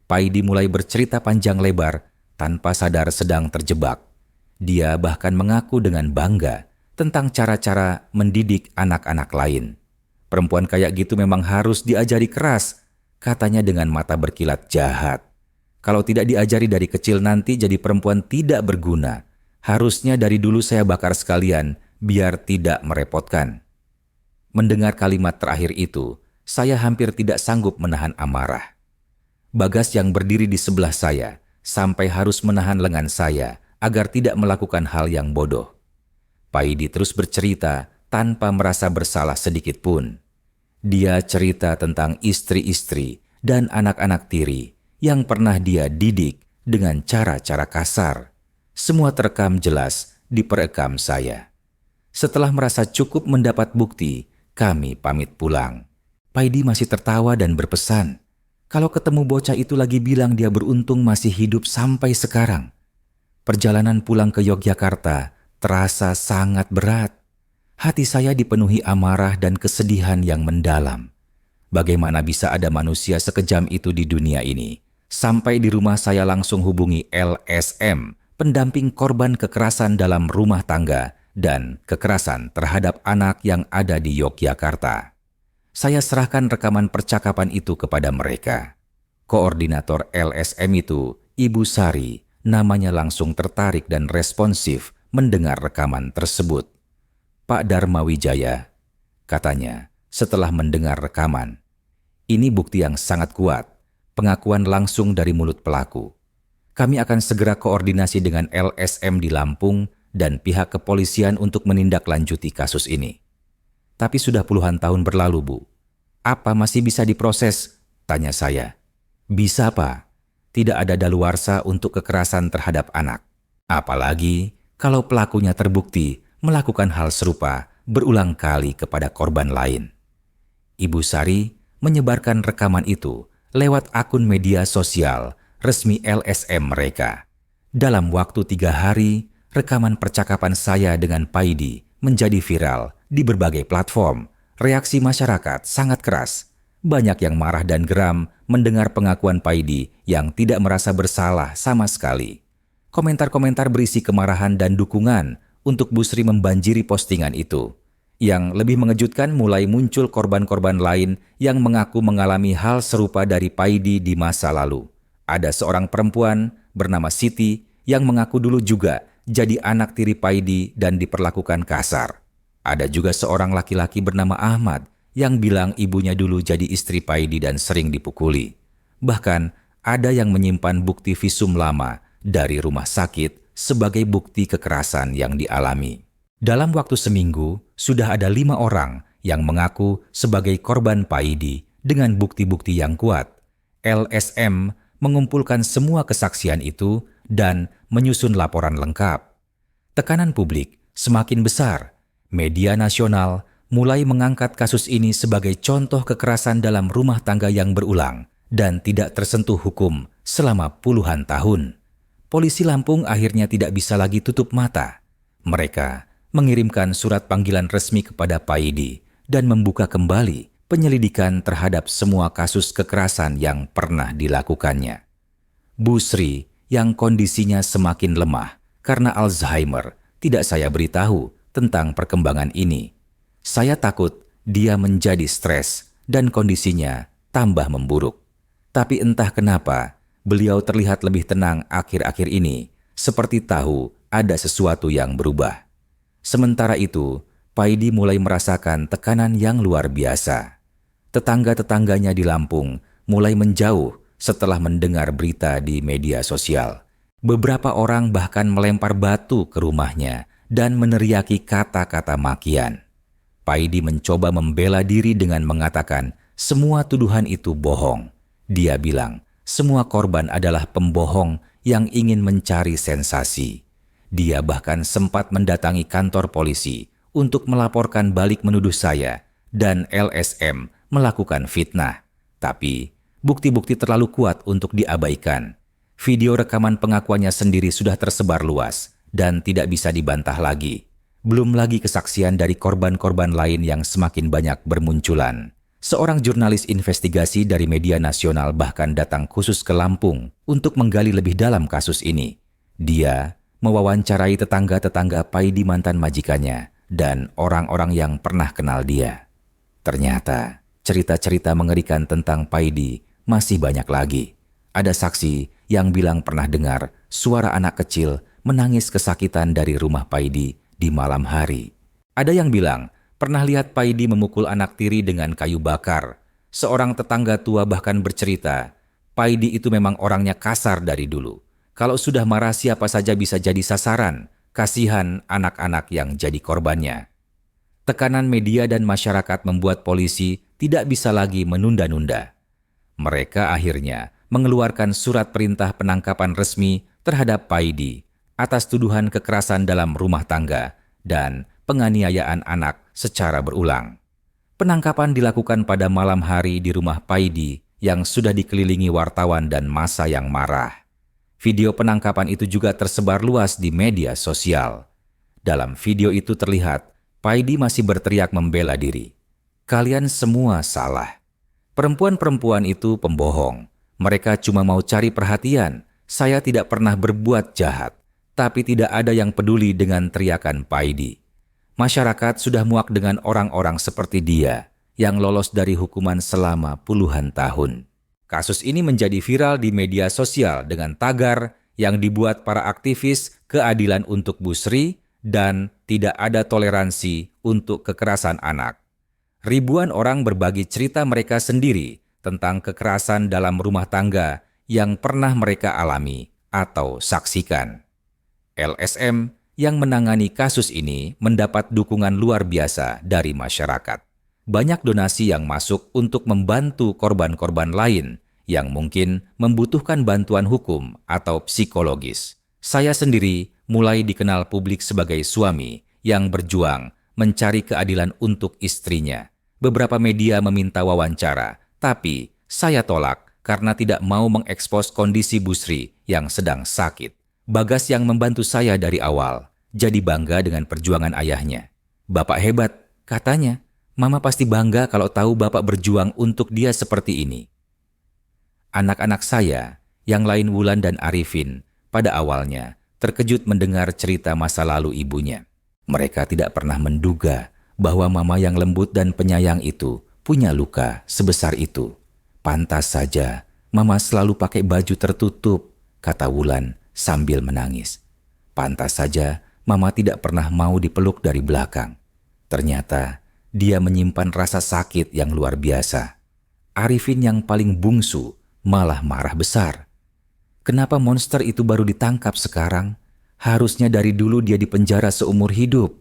Paidi mulai bercerita panjang lebar tanpa sadar sedang terjebak. Dia bahkan mengaku dengan bangga tentang cara-cara mendidik anak-anak lain. "Perempuan kayak gitu memang harus diajari keras," katanya dengan mata berkilat jahat. "Kalau tidak diajari dari kecil nanti jadi perempuan tidak berguna. Harusnya dari dulu saya bakar sekalian biar tidak merepotkan." Mendengar kalimat terakhir itu, saya hampir tidak sanggup menahan amarah. Bagas yang berdiri di sebelah saya sampai harus menahan lengan saya agar tidak melakukan hal yang bodoh. Paidi terus bercerita tanpa merasa bersalah sedikit pun. Dia cerita tentang istri-istri dan anak-anak tiri yang pernah dia didik dengan cara-cara kasar. Semua terekam jelas di perekam saya. Setelah merasa cukup mendapat bukti, kami pamit pulang. Paidi masih tertawa dan berpesan, kalau ketemu bocah itu lagi bilang dia beruntung masih hidup sampai sekarang. Perjalanan pulang ke Yogyakarta terasa sangat berat. Hati saya dipenuhi amarah dan kesedihan yang mendalam. Bagaimana bisa ada manusia sekejam itu di dunia ini? Sampai di rumah saya langsung hubungi LSM, pendamping korban kekerasan dalam rumah tangga dan kekerasan terhadap anak yang ada di Yogyakarta. Saya serahkan rekaman percakapan itu kepada mereka. Koordinator LSM itu, Ibu Sari, namanya langsung tertarik dan responsif mendengar rekaman tersebut. "Pak Dharma Wijaya," katanya setelah mendengar rekaman, "ini bukti yang sangat kuat, pengakuan langsung dari mulut pelaku. Kami akan segera koordinasi dengan LSM di Lampung dan pihak kepolisian untuk menindaklanjuti kasus ini." "Tapi sudah puluhan tahun berlalu, Bu. Apa masih bisa diproses?" tanya saya. "Bisa, Pak. Tidak ada daluarsa untuk kekerasan terhadap anak. Apalagi kalau pelakunya terbukti melakukan hal serupa berulang kali kepada korban lain." Ibu Sari menyebarkan rekaman itu lewat akun media sosial resmi LSM mereka. Dalam waktu 3 hari, rekaman percakapan saya dengan Paidi menjadi viral di berbagai platform. Reaksi masyarakat sangat keras. Banyak yang marah dan geram mendengar pengakuan Paidi yang tidak merasa bersalah sama sekali. Komentar-komentar berisi kemarahan dan dukungan untuk Busri membanjiri postingan itu. Yang lebih mengejutkan, mulai muncul korban-korban lain yang mengaku mengalami hal serupa dari Paidi di masa lalu. Ada seorang perempuan bernama Siti yang mengaku dulu juga jadi anak tiri Paidi dan diperlakukan kasar. Ada juga seorang laki-laki bernama Ahmad yang bilang ibunya dulu jadi istri Paidi dan sering dipukuli. Bahkan ada yang menyimpan bukti visum lama dari rumah sakit sebagai bukti kekerasan yang dialami. Dalam waktu seminggu, sudah ada 5 orang yang mengaku sebagai korban Paidi dengan bukti-bukti yang kuat. LSM mengumpulkan semua kesaksian itu dan menyusun laporan lengkap. Tekanan publik semakin besar. Media nasional mulai mengangkat kasus ini sebagai contoh kekerasan dalam rumah tangga yang berulang dan tidak tersentuh hukum selama puluhan tahun. Polisi Lampung akhirnya tidak bisa lagi tutup mata. Mereka mengirimkan surat panggilan resmi kepada Paidi dan membuka kembali penyelidikan terhadap semua kasus kekerasan yang pernah dilakukannya. Busri yang kondisinya semakin lemah karena Alzheimer tidak saya beritahu tentang perkembangan ini. Saya takut dia menjadi stres dan kondisinya tambah memburuk. Tapi entah kenapa, beliau terlihat lebih tenang akhir-akhir ini, seperti tahu ada sesuatu yang berubah. Sementara itu, Paidi mulai merasakan tekanan yang luar biasa. Tetangga-tetangganya di Lampung mulai menjauh setelah mendengar berita di media sosial. Beberapa orang bahkan melempar batu ke rumahnya dan meneriaki kata-kata makian. Paidi mencoba membela diri dengan mengatakan semua tuduhan itu bohong. Dia bilang semua korban adalah pembohong yang ingin mencari sensasi. Dia bahkan sempat mendatangi kantor polisi untuk melaporkan balik menuduh saya dan LSM melakukan fitnah. Tapi bukti-bukti terlalu kuat untuk diabaikan. Video rekaman pengakuannya sendiri sudah tersebar luas dan tidak bisa dibantah lagi. Belum lagi kesaksian dari korban-korban lain yang semakin banyak bermunculan. Seorang jurnalis investigasi dari media nasional bahkan datang khusus ke Lampung untuk menggali lebih dalam kasus ini. Dia mewawancarai tetangga-tetangga Paidi mantan majikannya dan orang-orang yang pernah kenal dia. Ternyata cerita-cerita mengerikan tentang Paidi masih banyak lagi. Ada saksi yang bilang pernah dengar suara anak kecil menangis kesakitan dari rumah Paidi di malam hari. Ada yang bilang pernah lihat Paidi memukul anak tiri dengan kayu bakar. Seorang tetangga tua bahkan bercerita, Paidi itu memang orangnya kasar dari dulu. Kalau sudah marah siapa saja bisa jadi sasaran. Kasihan anak-anak yang jadi korbannya. Tekanan media dan masyarakat membuat polisi tidak bisa lagi menunda-nunda. Mereka akhirnya mengeluarkan surat perintah penangkapan resmi terhadap Paidi atas tuduhan kekerasan dalam rumah tangga dan penganiayaan anak secara berulang. Penangkapan dilakukan pada malam hari di rumah Paidi yang sudah dikelilingi wartawan dan massa yang marah. Video penangkapan itu juga tersebar luas di media sosial. Dalam video itu terlihat Paidi masih berteriak membela diri. "Kalian semua salah. Perempuan-perempuan itu pembohong. Mereka cuma mau cari perhatian. Saya tidak pernah berbuat jahat." Tapi tidak ada yang peduli dengan teriakan Paidi. Masyarakat sudah muak dengan orang-orang seperti dia yang lolos dari hukuman selama puluhan tahun. Kasus ini menjadi viral di media sosial dengan tagar yang dibuat para aktivis keadilan untuk Bu Sri dan tidak ada toleransi untuk kekerasan anak. Ribuan orang berbagi cerita mereka sendiri tentang kekerasan dalam rumah tangga yang pernah mereka alami atau saksikan. LSM yang menangani kasus ini mendapat dukungan luar biasa dari masyarakat. Banyak donasi yang masuk untuk membantu korban-korban lain yang mungkin membutuhkan bantuan hukum atau psikologis. Saya sendiri mulai dikenal publik sebagai suami yang berjuang mencari keadilan untuk istrinya. Beberapa media meminta wawancara, tapi saya tolak karena tidak mau mengekspos kondisi Bu Sri yang sedang sakit. Bagas yang membantu saya dari awal, jadi bangga dengan perjuangan ayahnya. "Bapak hebat," katanya. "Mama pasti bangga kalau tahu Bapak berjuang untuk dia seperti ini." Anak-anak saya, yang lain Wulan dan Arifin, pada awalnya terkejut mendengar cerita masa lalu ibunya. Mereka tidak pernah menduga bahwa mama yang lembut dan penyayang itu punya luka sebesar itu. "Pantas saja, mama selalu pakai baju tertutup," kata Wulan sambil menangis. "Pantas saja, mama tidak pernah mau dipeluk dari belakang." Ternyata, dia menyimpan rasa sakit yang luar biasa. Arifin yang paling bungsu malah marah besar. "Kenapa monster itu baru ditangkap sekarang? Harusnya dari dulu dia dipenjara seumur hidup."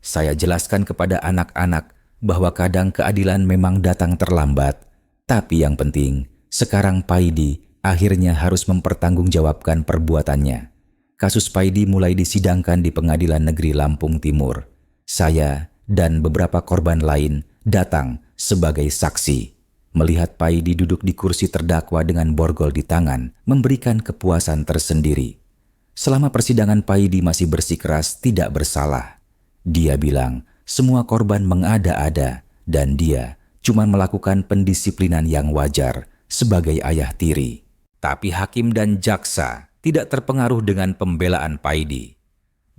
Saya jelaskan kepada anak-anak bahwa kadang keadilan memang datang terlambat. Tapi yang penting, sekarang Paidi akhirnya harus mempertanggungjawabkan perbuatannya. Kasus Paidi mulai disidangkan di Pengadilan Negeri Lampung Timur. Saya dan beberapa korban lain datang sebagai saksi. Melihat Paidi duduk di kursi terdakwa dengan borgol di tangan memberikan kepuasan tersendiri. Selama persidangan Paidi masih bersikeras tidak bersalah. Dia bilang semua korban mengada-ada dan dia cuma melakukan pendisiplinan yang wajar sebagai ayah tiri. Tapi hakim dan jaksa tidak terpengaruh dengan pembelaan Paidi.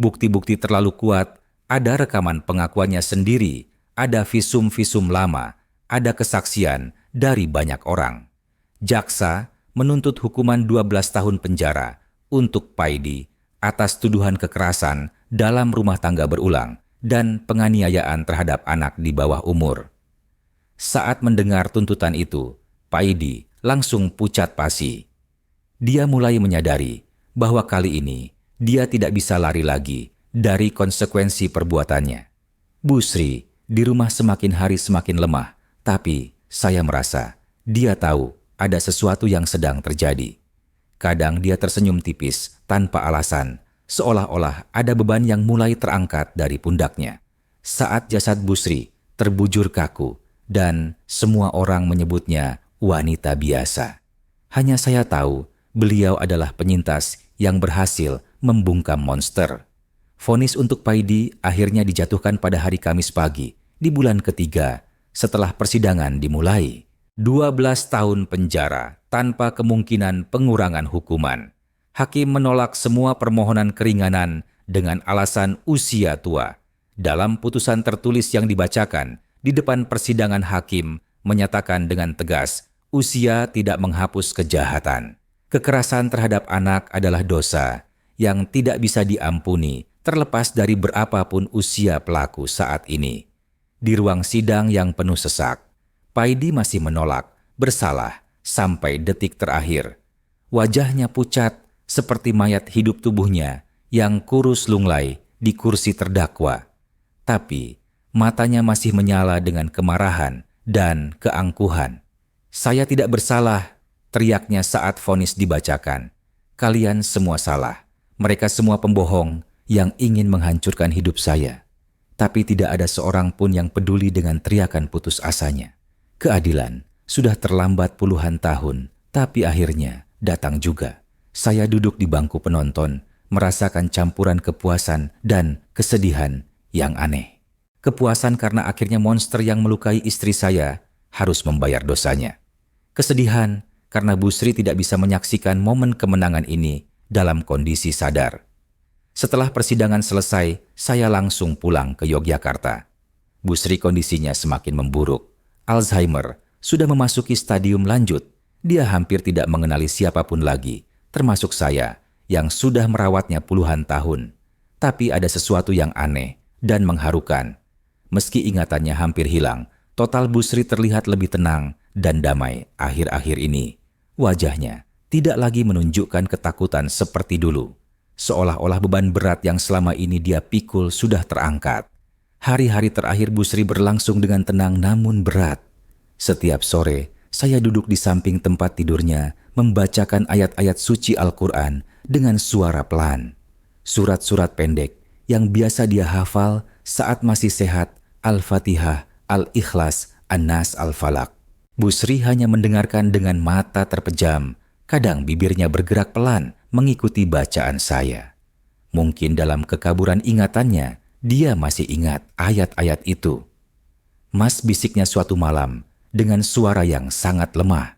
Bukti-bukti terlalu kuat, ada rekaman pengakuannya sendiri, ada visum-visum lama, ada kesaksian dari banyak orang. Jaksa menuntut hukuman 12 tahun penjara untuk Paidi atas tuduhan kekerasan dalam rumah tangga berulang dan penganiayaan terhadap anak di bawah umur. Saat mendengar tuntutan itu, Paidi langsung pucat pasi. Dia mulai menyadari bahwa kali ini dia tidak bisa lari lagi dari konsekuensi perbuatannya. Bu Sri di rumah semakin hari semakin lemah, tapi saya merasa dia tahu ada sesuatu yang sedang terjadi. Kadang dia tersenyum tipis tanpa alasan, seolah-olah ada beban yang mulai terangkat dari pundaknya. Saat jasad Bu Sri terbujur kaku dan semua orang menyebutnya wanita biasa. Hanya saya tahu beliau adalah penyintas yang berhasil membungkam monster. Vonis untuk Paidi akhirnya dijatuhkan pada hari Kamis pagi di bulan ketiga setelah persidangan dimulai. 12 tahun penjara tanpa kemungkinan pengurangan hukuman. Hakim menolak semua permohonan keringanan dengan alasan usia tua. Dalam putusan tertulis yang dibacakan di depan persidangan, hakim menyatakan dengan tegas, usia tidak menghapus kejahatan. Kekerasan terhadap anak adalah dosa yang tidak bisa diampuni terlepas dari berapapun usia pelaku saat ini. Di ruang sidang yang penuh sesak, Paidi masih menolak bersalah sampai detik terakhir. Wajahnya pucat seperti mayat hidup tubuhnya yang kurus lunglai di kursi terdakwa. Tapi matanya masih menyala dengan kemarahan dan keangkuhan. "Saya tidak bersalah," teriaknya saat vonis dibacakan. "Kalian semua salah. Mereka semua pembohong yang ingin menghancurkan hidup saya." Tapi tidak ada seorang pun yang peduli dengan teriakan putus asanya. Keadilan sudah terlambat puluhan tahun, tapi akhirnya datang juga. Saya duduk di bangku penonton, merasakan campuran kepuasan dan kesedihan yang aneh. Kepuasan karena akhirnya monster yang melukai istri saya harus membayar dosanya. Kesedihan karena Bu Sri tidak bisa menyaksikan momen kemenangan ini dalam kondisi sadar. Setelah persidangan selesai, saya langsung pulang ke Yogyakarta. Bu Sri kondisinya semakin memburuk. Alzheimer sudah memasuki stadium lanjut Dia hampir tidak mengenali siapapun lagi, termasuk saya yang sudah merawatnya puluhan tahun. Tapi ada sesuatu yang aneh dan mengharukan. Meski ingatannya hampir hilang, total Busri terlihat lebih tenang dan damai akhir-akhir ini. Wajahnya tidak lagi menunjukkan ketakutan seperti dulu. Seolah-olah beban berat yang selama ini dia pikul sudah terangkat. Hari-hari terakhir Busri berlangsung dengan tenang namun berat. Setiap sore, saya duduk di samping tempat tidurnya, membacakan ayat-ayat suci Al-Quran dengan suara pelan. Surat-surat pendek yang biasa dia hafal saat masih sehat, Al-Fatihah, Al-Ikhlas, An-Nas, Al-Falaq. Busri hanya mendengarkan dengan mata terpejam. Kadang bibirnya bergerak pelan mengikuti bacaan saya. Mungkin dalam kekaburan ingatannya, dia masih ingat ayat-ayat itu. Mas, bisiknya suatu malam dengan suara yang sangat lemah.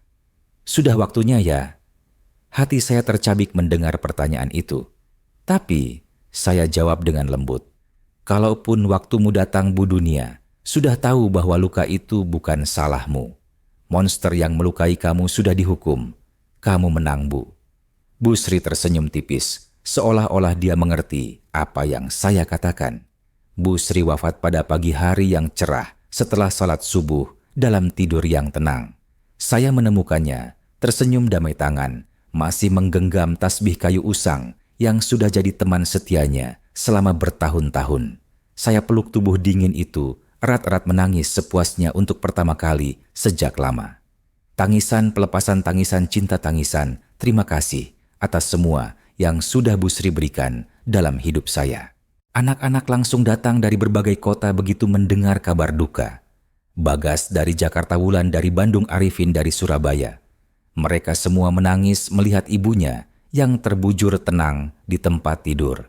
Sudah waktunya ya? Hati saya tercabik mendengar pertanyaan itu. Tapi saya jawab dengan lembut. Kalaupun waktumu datang Bu Dunia, sudah tahu bahwa luka itu bukan salahmu. Monster yang melukai kamu sudah dihukum. Kamu menang, Bu. Busri tersenyum tipis, seolah-olah dia mengerti apa yang saya katakan. Busri wafat pada pagi hari yang cerah setelah salat subuh dalam tidur yang tenang. Saya menemukannya, tersenyum damai tangan, masih menggenggam tasbih kayu usang yang sudah jadi teman setianya selama bertahun-tahun. Saya peluk tubuh dingin itu, erat-erat menangis sepuasnya untuk pertama kali sejak lama. Tangisan pelepasan tangisan cinta tangisan, terima kasih atas semua yang sudah Busri berikan dalam hidup saya. Anak-anak langsung datang dari berbagai kota begitu mendengar kabar duka. Bagas dari Jakarta, Wulan dari Bandung, Arifin dari Surabaya. Mereka semua menangis melihat ibunya yang terbujur tenang di tempat tidur.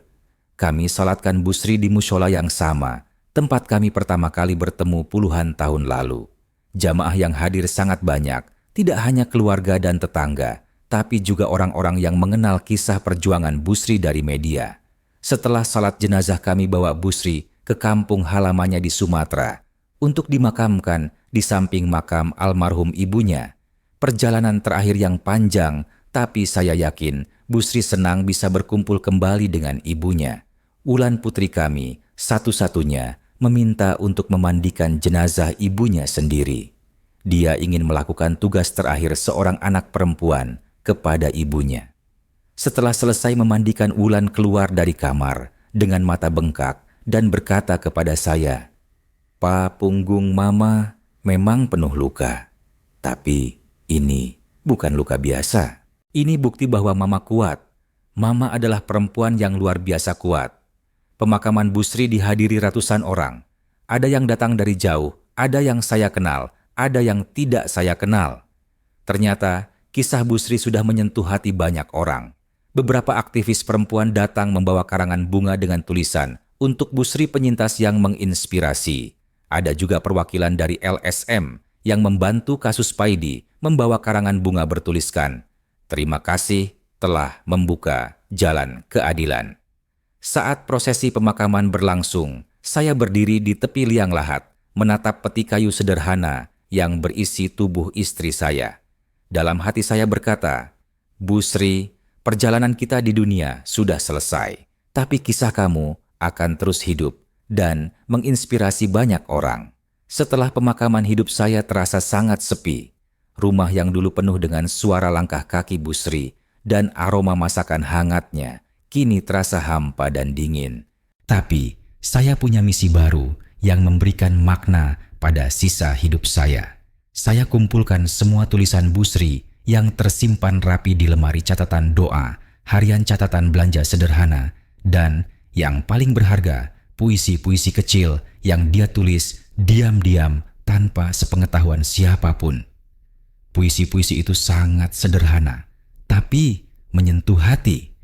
Kami salatkan Busri di mushola yang sama, tempat kami pertama kali bertemu puluhan tahun lalu. Jamaah yang hadir sangat banyak, tidak hanya keluarga dan tetangga, tapi juga orang-orang yang mengenal kisah perjuangan Busri dari media. Setelah salat jenazah kami bawa Busri ke kampung halamannya di Sumatera untuk dimakamkan di samping makam almarhum ibunya. Perjalanan terakhir yang panjang, tapi saya yakin Busri senang bisa berkumpul kembali dengan ibunya. Wulan putri kami satu-satunya meminta untuk memandikan jenazah ibunya sendiri. Dia ingin melakukan tugas terakhir seorang anak perempuan kepada ibunya. Setelah selesai memandikan, Wulan keluar dari kamar dengan mata bengkak dan berkata kepada saya, "Pa, punggung Mama memang penuh luka. Tapi ini bukan luka biasa. Ini bukti bahwa Mama kuat. Mama adalah perempuan yang luar biasa kuat." Pemakaman Busri dihadiri ratusan orang. Ada yang datang dari jauh, ada yang saya kenal, ada yang tidak saya kenal. Ternyata kisah Busri sudah menyentuh hati banyak orang. Beberapa aktivis perempuan datang membawa karangan bunga dengan tulisan, "Untuk Busri penyintas yang menginspirasi." Ada juga perwakilan dari LSM yang membantu kasus Paidi membawa karangan bunga bertuliskan, "Terima kasih telah membuka jalan keadilan." Saat prosesi pemakaman berlangsung, saya berdiri di tepi liang lahat, menatap peti kayu sederhana yang berisi tubuh istri saya. Dalam hati saya berkata, "Busri, perjalanan kita di dunia sudah selesai, tapi kisah kamu akan terus hidup dan menginspirasi banyak orang." Setelah pemakaman, hidup saya terasa sangat sepi. Rumah yang dulu penuh dengan suara langkah kaki Busri dan aroma masakan hangatnya kini terasa hampa dan dingin. Tapi saya punya misi baru yang memberikan makna pada sisa hidup saya. Saya kumpulkan semua tulisan Busri yang tersimpan rapi di lemari catatan doa, harian catatan belanja sederhana, dan yang paling berharga, puisi-puisi kecil yang dia tulis diam-diam tanpa sepengetahuan siapapun. Puisi-puisi itu sangat sederhana, tapi menyentuh hati.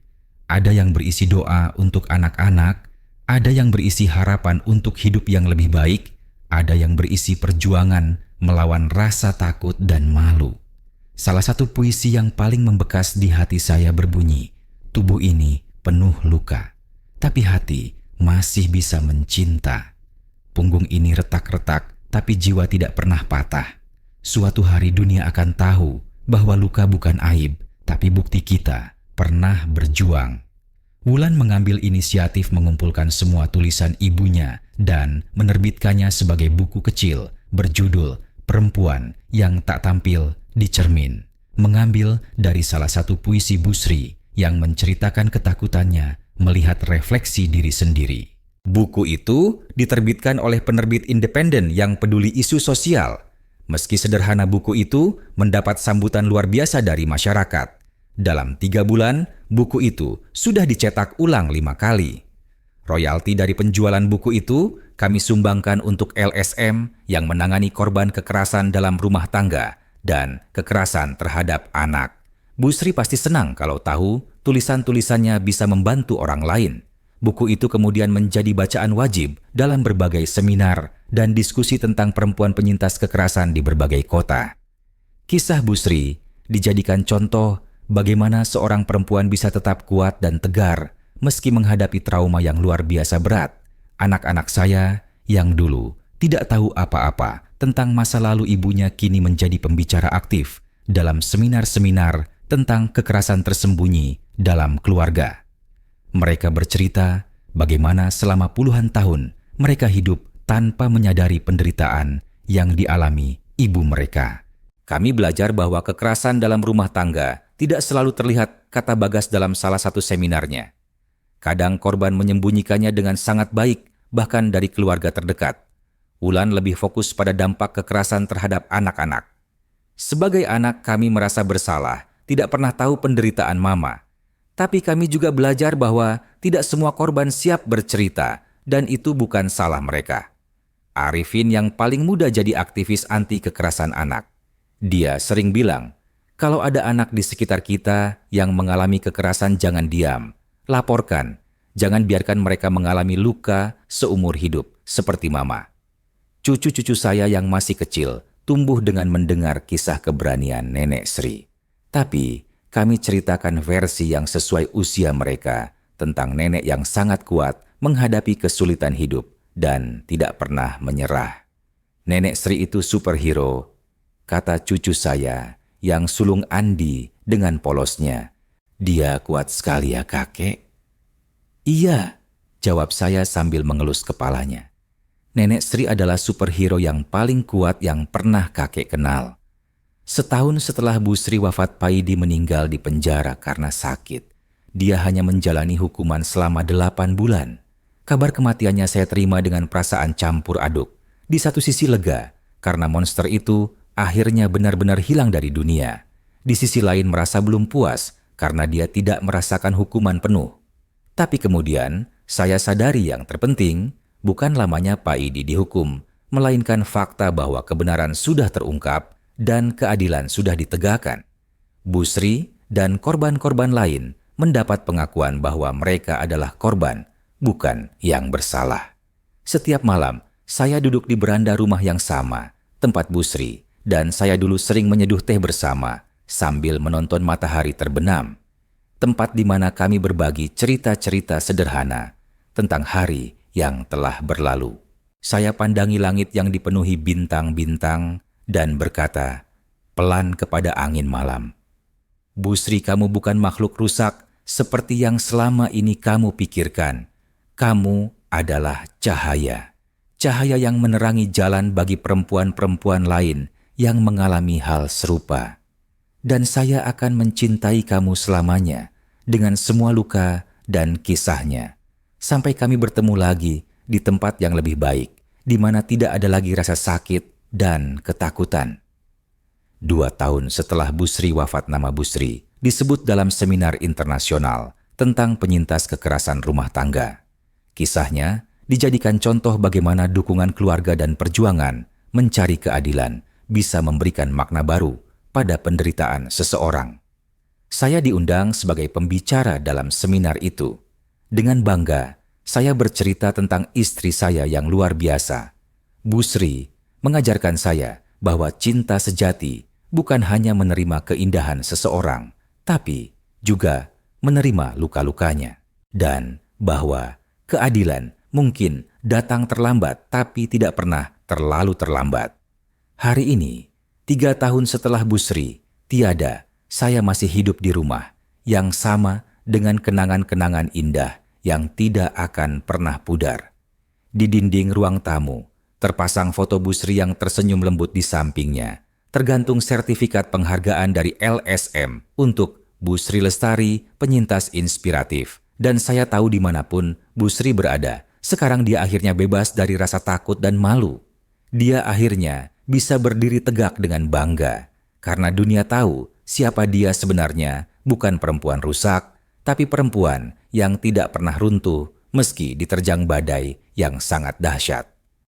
Ada yang berisi doa untuk anak-anak, ada yang berisi harapan untuk hidup yang lebih baik, ada yang berisi perjuangan melawan rasa takut dan malu. Salah satu puisi yang paling membekas di hati saya berbunyi, "Tubuh ini penuh luka, tapi hati masih bisa mencinta. Punggung ini retak-retak, tapi jiwa tidak pernah patah. Suatu hari dunia akan tahu bahwa luka bukan aib, tapi bukti kita pernah berjuang. Wulan mengambil inisiatif mengumpulkan semua tulisan ibunya dan menerbitkannya sebagai buku kecil berjudul Perempuan yang Tak Tampil di Cermin, mengambil dari salah satu puisi Busri yang menceritakan ketakutannya melihat refleksi diri sendiri. Buku itu diterbitkan oleh penerbit independen yang peduli isu sosial. Meski sederhana, buku itu mendapat sambutan luar biasa dari masyarakat. Dalam 3 bulan, buku itu sudah dicetak ulang 5 kali. Royalti dari penjualan buku itu kami sumbangkan untuk LSM yang menangani korban kekerasan dalam rumah tangga dan kekerasan terhadap anak. Busri pasti senang kalau tahu tulisan-tulisannya bisa membantu orang lain. Buku itu kemudian menjadi bacaan wajib dalam berbagai seminar dan diskusi tentang perempuan penyintas kekerasan di berbagai kota. Kisah Busri dijadikan contoh bagaimana seorang perempuan bisa tetap kuat dan tegar meski menghadapi trauma yang luar biasa berat. Anak-anak saya yang dulu tidak tahu apa-apa tentang masa lalu ibunya kini menjadi pembicara aktif dalam seminar-seminar tentang kekerasan tersembunyi dalam keluarga. Mereka bercerita bagaimana selama puluhan tahun mereka hidup tanpa menyadari penderitaan yang dialami ibu mereka. Kami belajar bahwa kekerasan dalam rumah tangga tidak selalu terlihat, kata Bagas dalam salah satu seminarnya. Kadang korban menyembunyikannya dengan sangat baik, bahkan dari keluarga terdekat. Wulan lebih fokus pada dampak kekerasan terhadap anak-anak. Sebagai anak, kami merasa bersalah, tidak pernah tahu penderitaan mama. Tapi kami juga belajar bahwa tidak semua korban siap bercerita, dan itu bukan salah mereka. Arifin yang paling muda jadi aktivis anti kekerasan anak. Dia sering bilang, kalau ada anak di sekitar kita yang mengalami kekerasan, jangan diam, laporkan. Jangan biarkan mereka mengalami luka seumur hidup seperti mama. Cucu-cucu saya yang masih kecil tumbuh dengan mendengar kisah keberanian Nenek Sri. Tapi kami ceritakan versi yang sesuai usia mereka tentang nenek yang sangat kuat menghadapi kesulitan hidup dan tidak pernah menyerah. Nenek Sri itu superhero, kata cucu saya yang sulung Andi dengan polosnya. Dia kuat sekali ya kakek. Iya, jawab saya sambil mengelus kepalanya. Nenek Sri adalah superhero yang paling kuat yang pernah kakek kenal. Setahun setelah Bu Sri wafat, Paidi meninggal di penjara karena sakit. Dia hanya menjalani hukuman selama 8 bulan. Kabar kematiannya saya terima dengan perasaan campur aduk. Di satu sisi lega, karena monster itu akhirnya benar-benar hilang dari dunia. Di sisi lain merasa belum puas, karena dia tidak merasakan hukuman penuh. Tapi kemudian, saya sadari yang terpenting bukan lamanya Paidi dihukum, melainkan fakta bahwa kebenaran sudah terungkap dan keadilan sudah ditegakkan. Bu Sri dan korban-korban lain mendapat pengakuan bahwa mereka adalah korban, bukan yang bersalah. Setiap malam, saya duduk di beranda rumah yang sama, tempat Bu Sri, dan saya dulu sering menyeduh teh bersama sambil menonton matahari terbenam. Tempat di mana kami berbagi cerita-cerita sederhana tentang hari yang telah berlalu. Saya pandangi langit yang dipenuhi bintang-bintang dan berkata pelan kepada angin malam, Bu Sri, kamu bukan makhluk rusak seperti yang selama ini kamu pikirkan. Kamu adalah cahaya. Cahaya yang menerangi jalan bagi perempuan-perempuan lain yang mengalami hal serupa. Dan saya akan mencintai kamu selamanya dengan semua luka dan kisahnya. Sampai kami bertemu lagi di tempat yang lebih baik, di mana tidak ada lagi rasa sakit dan ketakutan. 2 tahun setelah Bu Sri wafat, nama Bu Sri disebut dalam seminar internasional tentang penyintas kekerasan rumah tangga. Kisahnya dijadikan contoh bagaimana dukungan keluarga dan perjuangan mencari keadilan bisa memberikan makna baru pada penderitaan seseorang. Saya diundang sebagai pembicara dalam seminar itu. Dengan bangga, saya bercerita tentang istri saya yang luar biasa. Bu Sri mengajarkan saya bahwa cinta sejati bukan hanya menerima keindahan seseorang, tapi juga menerima luka-lukanya. Dan bahwa keadilan mungkin datang terlambat, tapi tidak pernah terlalu terlambat. Hari ini, 3 tahun setelah Bu Sri, tiada, saya masih hidup di rumah yang sama dengan kenangan-kenangan indah yang tidak akan pernah pudar. Di dinding ruang tamu, terpasang foto Bu Sri yang tersenyum lembut di sampingnya. Tergantung sertifikat penghargaan dari LSM untuk Bu Sri Lestari, penyintas inspiratif. Dan saya tahu dimanapun Bu Sri berada, sekarang dia akhirnya bebas dari rasa takut dan malu. Dia akhirnya bisa berdiri tegak dengan bangga. Karena dunia tahu siapa dia sebenarnya, bukan perempuan rusak, tapi perempuan yang tidak pernah runtuh meski diterjang badai yang sangat dahsyat.